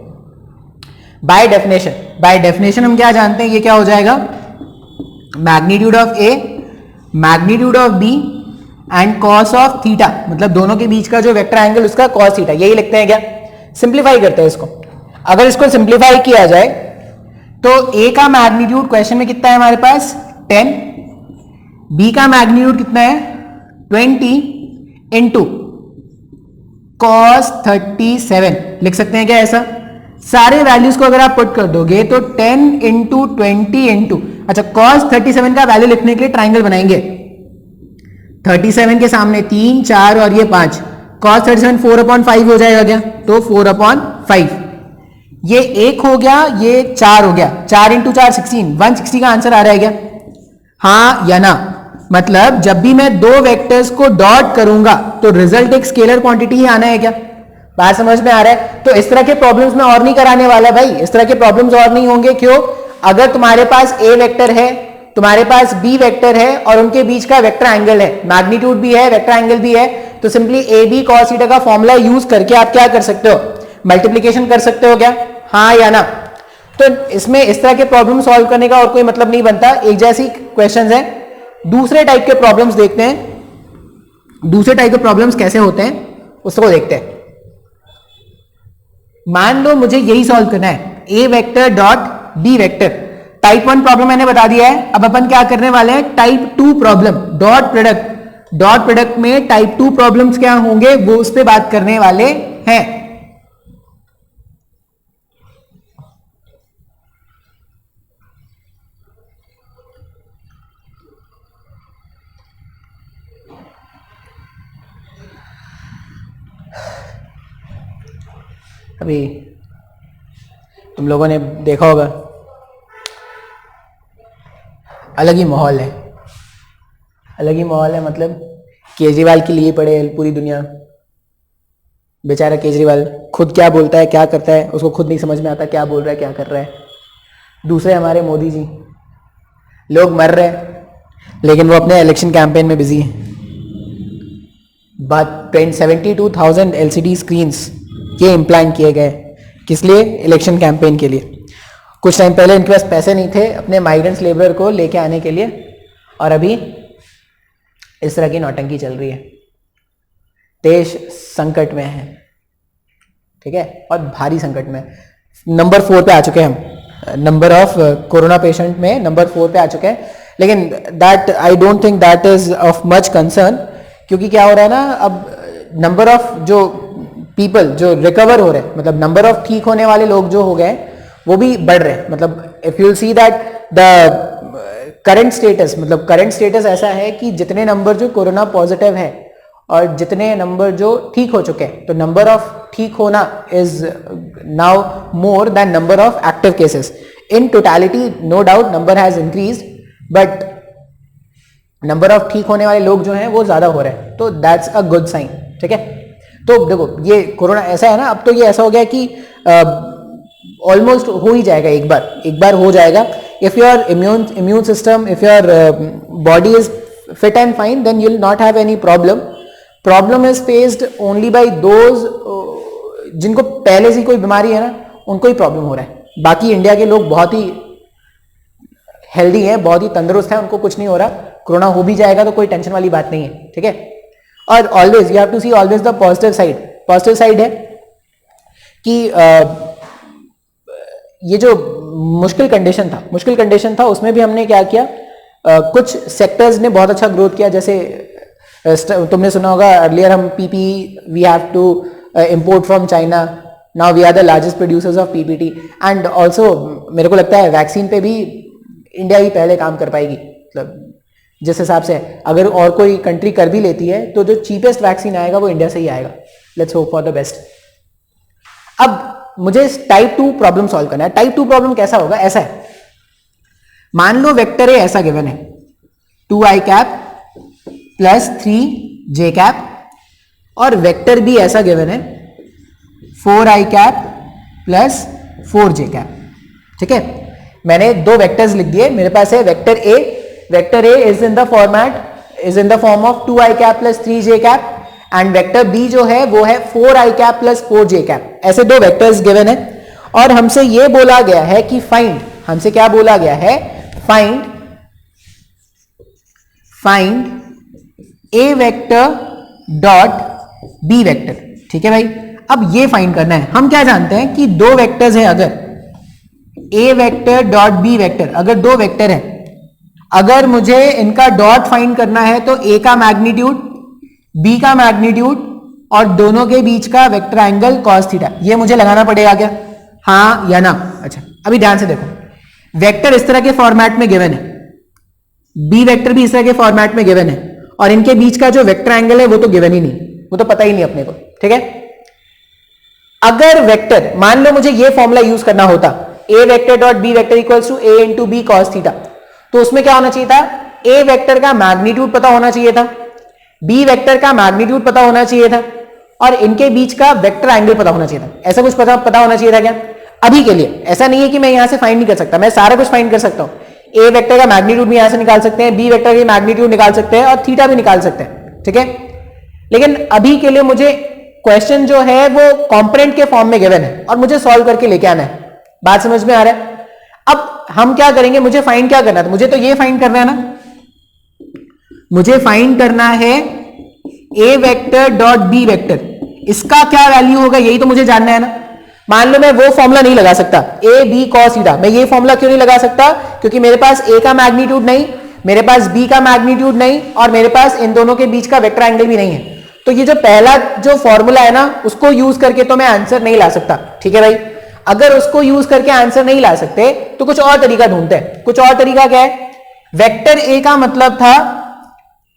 [SPEAKER 1] By definition हम क्या जानते हैं, ये क्या हो जाएगा, magnitude of A, magnitude of B and cos of theta, मतलब दोनों के बीच का जो वेक्टर एंगल उसका कॉस थीटा, यही लिखते हैं क्या? सिंप्लीफाई करते हैं इसको। अगर इसको सिंप्लीफाई किया जाए तो ए का मैग्नीट्यूड क्वेश्चन में कितना है हमारे पास 10, बी का मैग्नीट्यूड कितना है 20 इंटू कॉस 37, लिख सकते हैं क्या ऐसा? सारे वैल्यूज को अगर आप पुट कर दोगे तो 10 इंटू 20 इंटू, अच्छा कॉस 37 का वैल्यू लिखने के लिए ट्राइंगल बनाएंगे। 37 के सामने 3, 4 और ये 5, कॉस 37 4/5 हो जाएगा क्या? तो 4/5, ये 1 हो गया, ये 4 हो गया, 4 इंटू 4 16, 160 का आंसर आ रहा है क्या? हाँ या ना? मतलब जब भी मैं दो वेक्टर्स को डॉट करूंगा तो रिजल्ट एक स्केलर क्वांटिटी ही आना है क्या? बात समझ में आ रहा है? तो इस तरह के प्रॉब्लम्स में और नहीं कराने वाला भाई, इस तरह के प्रॉब्लम्स और नहीं होंगे। क्यों? अगर तुम्हारे पास ए वेक्टर है, तुम्हारे पास बी वेक्टर है और उनके बीच का वेक्टर एंगल है, मैग्नीट्यूड भी है, वेक्टर एंगल भी है, तो simply A B cos theta का फॉर्मूला यूज करके आप क्या कर सकते हो? मल्टीप्लीकेशन कर सकते हो क्या? हाँ या ना? तो इसमें इस तरह के प्रॉब्लम सॉल्व करने का और कोई मतलब नहीं बनता, एक जैसी क्वेश्चंस है। दूसरे टाइप के प्रॉब्लम्स देखते हैं। दूसरे टाइप के प्रॉब्लम्स कैसे होते हैं उसको देखते हैं। मान लो मुझे यही सॉल्व करना है, A vector dot B vector. Type 1 problem मैंने बता दिया है। अब अपन क्या करने वाले हैं? Type 2 problem, dot product. Dot product में टाइप 2 प्रॉब्लम्स क्या होंगे वो उस पर बात करने वाले हैं। अभी तुम लोगों ने देखा होगा, अलग ही माहौल है, अलग ही माहौल है। मतलब केजरीवाल के लिए पड़े पूरी दुनिया। बेचारा केजरीवाल खुद क्या बोलता है, क्या करता है, उसको खुद नहीं समझ में आता क्या बोल रहा है, क्या कर रहा है। दूसरे हमारे मोदी जी, लोग मर रहे हैं लेकिन वो अपने इलेक्शन कैंपेन में बिजी है। बात 72,000 LCD स्क्रीन्स ये इम्प्लांट किए गए, किस लिए? इलेक्शन कैंपेन के लिए। कुछ टाइम पहले इनके पास पैसे नहीं थे अपने माइग्रेंट्स लेबर को लेके आने के लिए, और अभी इस तरह की नौटंकी चल रही है। देश संकट में है, ठीक है, और भारी संकट में। नंबर 4 पे आ चुके हैं हम, नंबर ऑफ कोरोना पेशेंट में नंबर 4 पे आ चुके हैं। लेकिन that I don't think that is of much concern, क्योंकि क्या हो रहा है ना, अब नंबर ऑफ जो पीपल जो रिकवर हो रहे हैं, मतलब नंबर ऑफ ठीक होने वाले लोग जो हो गए वो भी बढ़ रहे हैं। मतलब if you see that the current status, मतलब करंट स्टेटस ऐसा है कि जितने नंबर जो कोरोना पॉजिटिव है और जितने नंबर जो ठीक हो चुके हैं, तो नंबर ऑफ ठीक होना is now more than number of active cases. In totality no doubt number has increased, but number of ठीक होने वाले लोग जो हैं वो ज्यादा हो रहे हैं, तो दैट्स अ गुड साइन, ठीक है। तो देखो ये कोरोना ऐसा है ना, अब तो ये ऐसा हो गया कि ऑलमोस्ट हो ही जाएगा, एक बार हो जाएगा। If your immune system, if your body is fit and fine, then you will not have any problem. Problem is faced only by those जिनको पहले से कोई बीमारी है ना, उनको ही प्रॉब्लम हो रहा है। बाकी इंडिया के लोग बहुत ही हेल्दी हैं, बहुत ही तंदुरुस्त हैं, उनको कुछ नहीं हो रहा। कोरोना हो भी जाएगा तो कोई टेंशन वाली बात नहीं है, ठीक है। और always you have to see always the positive side. Positive side है कि ये जो मुश्किल कंडीशन था उसमें भी हमने क्या किया, कुछ सेक्टर्स ने बहुत अच्छा ग्रोथ किया। जैसे तुमने सुना होगा अर्लियर हम PPE we have to import from China, now we are the largest producers of PPT. And also मेरे को लगता है वैक्सीन पे भी इंडिया ही पहले काम कर पाएगी। मतलब जिस हिसाब से अगर और कोई कंट्री कर भी लेती है तो जो चीपेस्ट वैक्सीन आएगा वो इंडिया से ही आएगा। Let's hope for the best. अब मुझे टाइप 2 प्रॉब्लम सॉल्व करना है। टाइप 2 प्रॉब्लम कैसा होगा? ऐसा है, मान लो वेक्टर ए ऐसा गिवन है 2i cap plus 3j cap, और वेक्टर बी ऐसा गिवन है 4i cap plus 4j cap, ठीक है। मैंने दो वेक्टर्स लिख दिए। मेरे पास है vector A is in the form of 2i cap plus 3j cap, and vector B जो है वो है 4i cap plus 4j cap. ऐसे दो वेक्टर्स गिवन है और हमसे ये बोला गया है कि फाइंड, हमसे क्या बोला गया है? फाइंड ए वेक्टर डॉट बी वेक्टर, ठीक है भाई। अब ये फाइंड करना है। हम क्या जानते हैं कि दो वेक्टर्स हैं, अगर ए वेक्टर डॉट बी वेक्टर, अगर दो वेक्टर है, अगर मुझे इनका डॉट फाइंड करना है तो ए का मैग्नीट्यूड, बी का मैग्नीट्यूड और दोनों के बीच का वेक्टर एंगल कॉस थीटा, ये मुझे लगाना पड़ेगा क्या? हाँ या ना? अच्छा, अभी ध्यान से देखो, वेक्टर इस तरह के फॉर्मेट में गिवन है, बी वेक्टर भी इस तरह के फॉर्मेट में गिवन है, और इनके बीच का जो वेक्टर एंगल है वो तो गिवन ही नहीं, वो तो पता ही नहीं अपने को, ठीक है। अगर वेक्टर, मान लो मुझे ये फॉर्मूला यूज करना होता, A vector dot B vector equals to A into B cos theta, तो उसमें क्या होना चाहिए था? ए वेक्टर का मैग्नीट्यूड पता होना चाहिए था, बी वेक्टर का मैग्नीट्यूड पता होना चाहिए था, और इनके बीच का वेक्टर एंगल पता होना चाहिए था। ऐसा कुछ पता होना चाहिए था क्या? अभी के लिए ऐसा नहीं है कि मैं यहां से फाइंड नहीं कर सकता, मैं सारा कुछ फाइंड कर सकता हूं। ए वेक्टर का मैग्नीट्यूड भी यहां से निकाल सकते हैं, बी वेक्टर की मैग्नीट्यूड निकाल सकते हैं, और थीटा भी निकाल सकते हैं, ठीक है। लेकिन अभी के लिए मुझे क्वेश्चन जो है वो कंपोनेंट के फॉर्म में गिवन है और मुझे सॉल्व करके लेके आना है। बात समझ में आ रहा है? अब हम क्या करेंगे, मुझे फाइंड क्या करना था? मुझे तो ये फाइंड करना है ना, मुझे फाइंड करना है A vector dot B vector, इसका क्या वैल्यू होगा, यही तो मुझे जानना है ना। मान लो मैं वो फॉर्मूला नहीं लगा सकता, ए बी कॉस थीटा, मैं ये फॉर्मूला क्यों नहीं लगा सकता? क्योंकि मेरे पास ए का मैग्नीट्यूड नहीं, मेरे पास बी का मैग्नीट्यूड नहीं, और मेरे पास इन दोनों के बीच का वेक्टर एंगल भी नहीं है। तो ये जो पहला जो फॉर्मूला है ना, उसको यूज करके तो मैं आंसर नहीं ला सकता, ठीक है भाई। अगर उसको यूज करके आंसर नहीं ला सकते तो कुछ और तरीका ढूंढते हैं। कुछ और तरीका क्या है? वेक्टर ए का मतलब था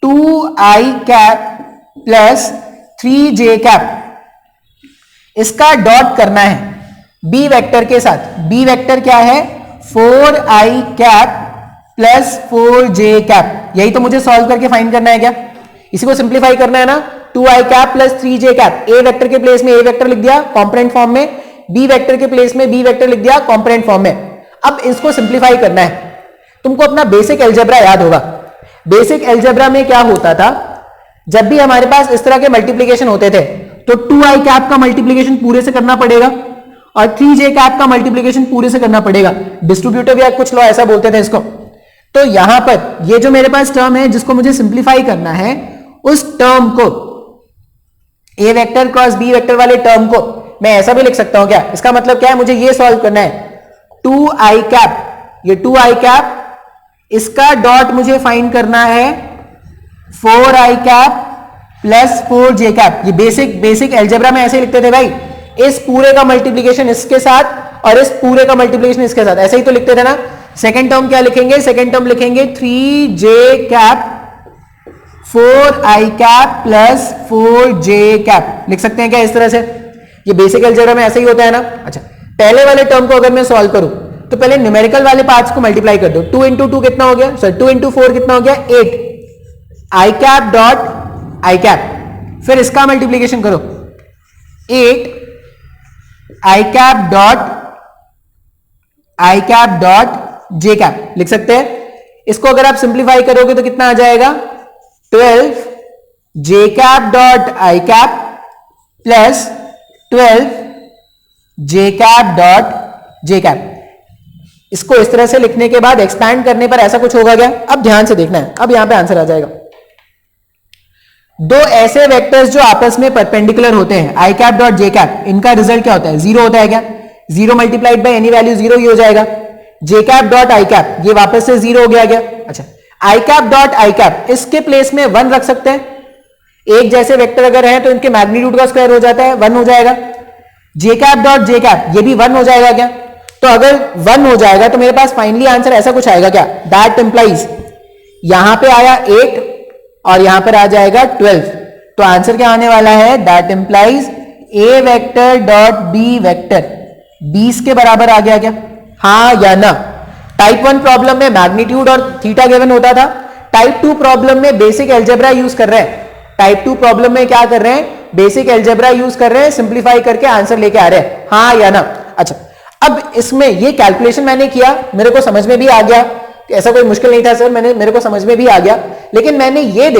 [SPEAKER 1] 2i cap plus 3j cap, इसका डॉट करना है बी वेक्टर के साथ। बी वेक्टर क्या है? 4i cap plus 4j cap, यही तो मुझे सॉल्व करके फाइंड करना है क्या? इसी को सिंप्लीफाई करना है ना। 2i cap plus 3j cap, A vector के प्लेस में ए वेक्टर लिख दिया कंपोनेंट फॉर्म में, बी वेक्टर के प्लेस में बी वेक्टर लिख दिया कंपोनेंट फॉर्म में। अब इसको सिंप्लीफाई करना है। तुमको अपना बेसिक अलजेब्रा याद होगा। बेसिक अलजेब्रा में क्या होता था, जब भी हमारे पास इस तरह के मल्टीप्लीकेशन होते थे तो 2i कैप का मल्टीप्लीकेशन पूरे से करना पड़ेगा और 3j कैप का मल्टीप्लीकेशन पूरे से करना पड़ेगा। डिस्ट्रीब्यूटिव या कुछ लोग ऐसा बोलते थे इसको। तो यहां पर ये जो मेरे पास टर्म है जिसको मुझे सिंप्लीफाई करना है, उस टर्म को, A vector cross B vector वाले टर्म को मैं ऐसा भी लिख सकता हूं क्या? इसका मतलब क्या है? मुझे ये सॉल्व करना है 2i कैप, ये 2i कैप, इसका डॉट मुझे फाइंड करना है 4i cap plus 4j cap. ये बेसिक अलजेब्रा में ऐसे लिखते थे भाई, इस पूरे का मल्टीप्लीकेशन इसके साथ और इस पूरे का मल्टीप्लीकेशन इसके साथ, ऐसे ही तो लिखते थे ना। सेकेंड टर्म क्या लिखेंगे? सेकेंड टर्म लिखेंगे 3j cap 4i cap plus 4j cap, लिख सकते हैं क्या इस तरह से? ये बेसिक अलजेब्रा में ऐसे ही होता है ना। अच्छा, पहले वाले टर्म को अगर मैं सॉल्व करूं तो पहले न्यूमेरिकल वाले पार्ट्स को मल्टीप्लाई कर दो। 2 इंटू 2 कितना हो गया? सॉरी 2 इंटू 4 कितना हो गया? 8। आई कैप डॉट आई कैप, फिर इसका मल्टीप्लीकेशन करो 8 आई कैप डॉट जे कैप, लिख सकते हैं। इसको अगर आप सिंप्लीफाई करोगे तो कितना आ जाएगा? 12 J cap dot I cap plus 12 J cap dot J cap. इसको इस तरह से लिखने के बाद एक्सपैंड करने पर ऐसा कुछ होगा क्या? अब ध्यान से देखना है, अब यहां पे आंसर आ जाएगा। दो ऐसे वेक्टर्स जो आपस में परपेंडिकुलर होते हैं, I cap dot J cap, इनका रिजल्ट क्या होता है? 0 होता है क्या? 0 मल्टीप्लाइड बाय एनी वैल्यू 0 ही हो जाएगा। जे कैप डॉट आई कैप, ये वापस से 0 हो गया क्या? अच्छा, आई कैप डॉट आई कैप, इसके प्लेस में 1 रख सकते हैं। एक जैसे वेक्टर अगर है तो इनके मैग्नीट्यूड का स्क्वायर हो जाता है, 1 हो जाएगा। जे कैप डॉट जे कैप, ये भी 1 हो जाएगा क्या? तो अगर 1 हो जाएगा तो मेरे पास फाइनली आंसर ऐसा कुछ आएगा क्या? दैट इंप्लाइज, यहां पे आया 8 और यहां पर आ जाएगा 12, तो आंसर क्या आने वाला है? That implies A vector dot B vector 20 के बराबर आ गया क्या? हाँ या ना? टाइप 1 प्रॉब्लम में मैग्नीट्यूड और थीटा गिवन होता था, टाइप 2 प्रॉब्लम में बेसिक अलजेब्रा यूज कर रहे हैं। टाइप 2 प्रॉब्लम में क्या कर रहे हैं? बेसिक अलजेब्रा यूज कर रहे हैं, सिंप्लीफाई करके आंसर लेके आ रहे हैं। हाँ या ना? अच्छा, अब इसमें ये कैलकुलेशन मैंने किया, मेरे को समझ में भी आ गया, ऐसा कोई मुश्किल नहीं था सर, मेरे को समझ में भी आ गया। लेकिन मैंने ये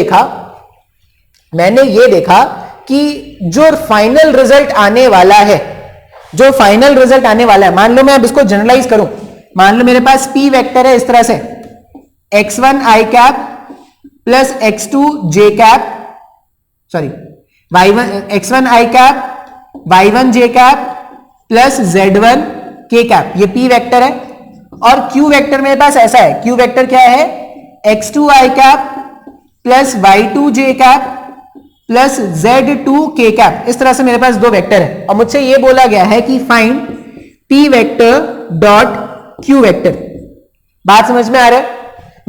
[SPEAKER 1] देखा कि जो फाइनल रिजल्ट आने वाला है, मान लो मैं अब इसको जनरलाइज करूं, मान लो मेरे पास p वेक्टर है इस तरह से, x1 i cap plus x2 j cap, sorry y1 x1 i cap y1 j cap plus z1 k cap, ये p वेक्टर है। और q वेक्टर मेरे पास ऐसा है, q वेक्टर क्या है, x2 i cap plus y2 j cap plus z2 k cap. इस तरह से मेरे पास दो वेक्टर है और मुझसे ये बोला गया है कि find p vector dot q vector. बात समझ में आ रहा है?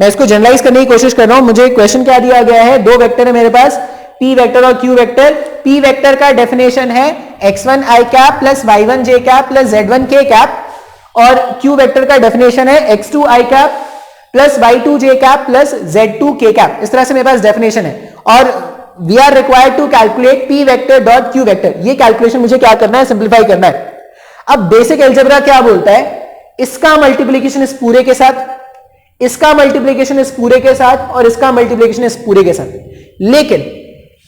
[SPEAKER 1] मैं इसको जनरलाइज करने की कोशिश कर रहा हूं। मुझे क्वेश्चन क्या दिया गया है, दो वेक्टर है मेरे पास, p वेक्टर और q वेक्टर। p वेक्टर का डेफिनेशन है x1 i cap plus y1 j cap plus z1 k cap और q वेक्टर का डेफिनेशन है x2 i cap plus y2 j cap plus z2 k cap. इस तरह से मेरे पास डेफिनेशन है और we are required to calculate p vector dot q vector. ये कैलकुलेशन मुझे क्या करना है, सिंप्लीफाई करना है। अब बेसिक अलजेब्रा क्या बोलता है, इसका मल्टीप्लीकेशन इस पूरे के साथ, इसका मल्टीप्लीकेशन इस पूरे के साथ और इसका मल्टीप्लीकेशन इस पूरे के साथ। लेकिन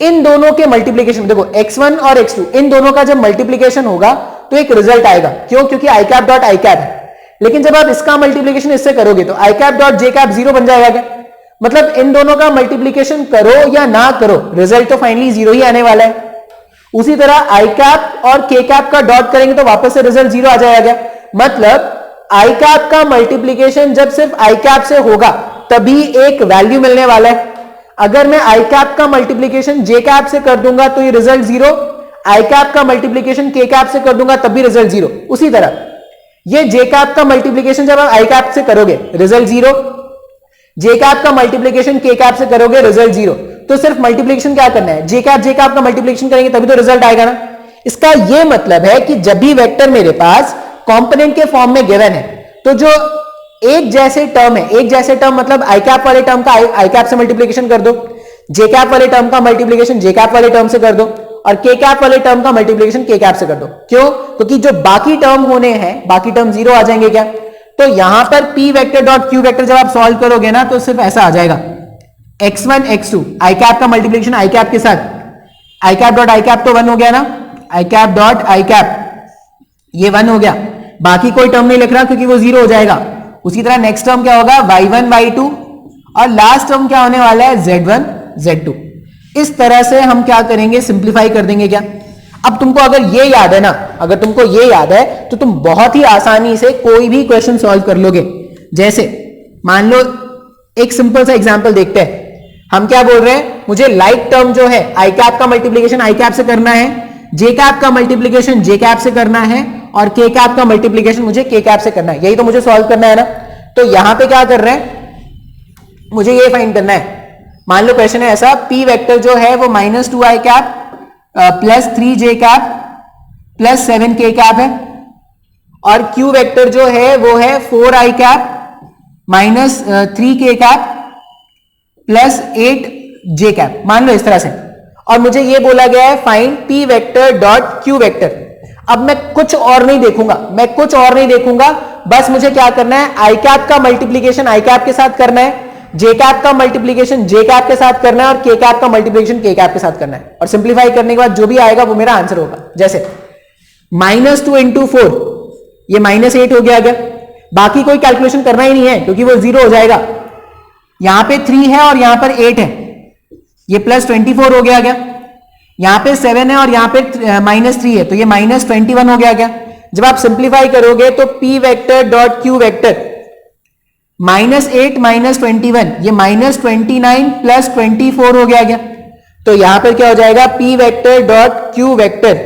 [SPEAKER 1] इन दोनों के मल्टीप्लीकेशन देखो x1 और x2, इन दोनों का जब मल्टीप्लीकेशन होगा तो एक रिजल्ट आएगा। क्यों? क्योंकि i cap dot i cap है। लेकिन जब आप इसका मल्टीप्लीकेशन इससे करोगे तो i cap dot j cap 0 बन जाएगा क्या? मतलब इन दोनों का मल्टीप्लीकेशन करो या ना करो, रिजल्ट तो फाइनली 0 ही आने वाला है। उसी तरह i कैप और k कैप का डॉट करेंगे तो वापस से रिजल्ट 0 आ जाएगा। मतलब i कैप का मल्टीप्लीकेशन जब सिर्फ i कैप से होगा तभी एक वैल्यू मिलने वाला है। अगर मैं i कैप का मल्टीप्लीकेशन j कैप से कर दूंगा तो ये रिजल्ट 0, i कैप का मल्टीप्लीकेशन k कैप से कर दूंगा तब भी रिजल्ट 0। उसी तरह ये j कैप का मल्टीप्लीकेशन जब आप i कैप से करोगे रिजल्ट 0, j कैप का मल्टीप्लीकेशन k कैप से करोगे रिजल्ट 0। तो सिर्फ मल्टीप्लीकेशन क्या करना है, j कैप का मल्टीप्लीकेशन करेंगे तभी तो रिजल्ट आएगा ना। इसका यह मतलब है कि जब भी वेक्टर मेरे पास कंपोनेंट के फॉर्म में गिवन है तो जो एक जैसे टर्म है, एक जैसे टर्म मतलब i कैप वाले टर्म का i कैप से मल्टीप्लीकेशन कर दो, j कैप वाले टर्म का मल्टीप्लीकेशन j कैप वाले टर्म से कर दो और k कैप वाले टर्म का मल्टीप्लीकेशन k कैप से कर दो। क्यों? क्योंकि जो बाकी टर्म होने हैं, बाकी टर्म 0 आ जाएंगे क्या? तो यहां पर p vector dot q vector जब आप सॉल्व करोगे ना तो सिर्फ ऐसा आ जाएगा, x1 x2 i कैप का मल्टीप्लीकेशन i कैप के साथ, i cap dot i cap तो 1 हो गया ना, i cap dot i cap ये 1 हो गया, बाकी कोई टर्म नहीं लिख रहा क्योंकि वो 0 हो जाएगा। उसी तरह नेक्स्ट टर्म क्या होगा, y1 y2 और लास्ट टर्म क्या होने वाला है, z1 z2। इस तरह से हम क्या करेंगे, सिंप्लीफाई कर देंगे क्या। अब तुमको अगर ये याद है ना, अगर तुमको ये याद है तो तुम बहुत ही आसानी से कोई भी क्वेश्चन सॉल्व कर लोगे। जैसे मान लो एक सिंपल सा एग्जांपल देखते हैं। हम क्या बोल रहे हैं, मुझे लाइक टर्म जो है i कैप का मल्टीप्लीकेशन i कैप से करना है, j कैप का मल्टीप्लीकेशन j कैप से करना है और k कैप का मल्टीप्लीकेशन मुझे k कैप से करना है। यही तो मुझे सॉल्व करना है ना। तो यहां पे क्या कर रहे हैं, मुझे ये फाइंड करना है। मान लो क्वेश्चन है ऐसा, p वेक्टर जो है वो -2i cap plus 3j cap plus 7k cap है और q वेक्टर जो है वो है 4i cap minus 3k cap plus 8j cap, मान लो इस तरह से। और मुझे ये बोला गया है find p vector dot q vector. अब मैं कुछ और नहीं देखूंगा, मैं कुछ और नहीं देखूंगा, बस मुझे क्या करना है, i कैप का मल्टीप्लीकेशन i कैप के साथ करना है, j कैप का मल्टीप्लीकेशन j कैप के साथ करना है और k कैप का मल्टीप्लीकेशन k कैप के साथ करना है। और सिंप्लीफाई करने के बाद जो भी आएगा वो मेरा आंसर होगा। जैसे -2 इंटू 4 ये -8 हो गया। बाकी कोई कैलकुलेशन करना ही नहीं है क्योंकि वो 0 हो जाएगा। यहां पे 3 है और यहां पर 8 है, ये +24 हो गया। यहां पे 7 है और यहां पे -3 है तो ये -21 हो गया। जब आप सिंप्लीफाई करोगे तो p vector dot q vector -8 -21 ये -29 प्लस 24 हो गया। तो यहां पर क्या हो जाएगा, p vector dot q vector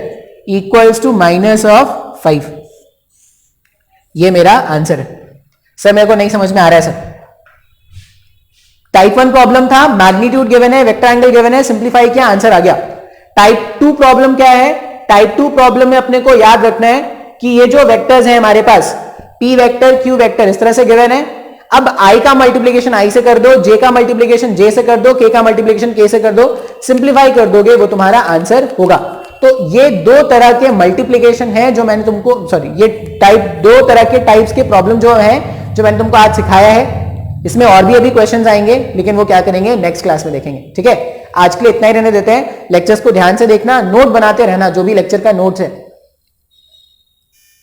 [SPEAKER 1] equals to -5। ये मेरा आंसर है। सर मेरे को नहीं समझ में आ रहा है सर। टाइप 1 प्रॉब्लम था, मैग्नीट्यूड गिवन है, वेक्टर एंगल गिवन है, सिंप्लीफाई किया, आंसर आ गया। टाइप 2 प्रॉब्लम क्या है, टाइप 2 प्रॉब्लम में अपने को याद रखना है कि ये जो वेक्टर्स हैं हमारे पास p वेक्टर q वेक्टर इस तरह से गिवन है। अब i का मल्टीप्लीकेशन i से कर दो, j का मल्टीप्लीकेशन j से कर दो, k का मल्टीप्लीकेशन k से कर दो, सिंप्लीफाई कर दोगे वो तुम्हारा आंसर होगा। तो ये दो तरह के मल्टीप्लीकेशन है जो मैंने तुमको, सॉरी ये दो तरह के टाइप्स के प्रॉब्लम जो है जो मैंने तुमको आज सिखाया है। इसमें और भी अभी क्वेश्चंस आएंगे लेकिन वो क्या करेंगे नेक्स्ट क्लास में देखेंगे। ठीक है, आज के लिए इतना ही रहने देते हैं। लेक्चर्स को ध्यान से देखना, नोट बनाते रहना, जो भी लेक्चर का नोट्स है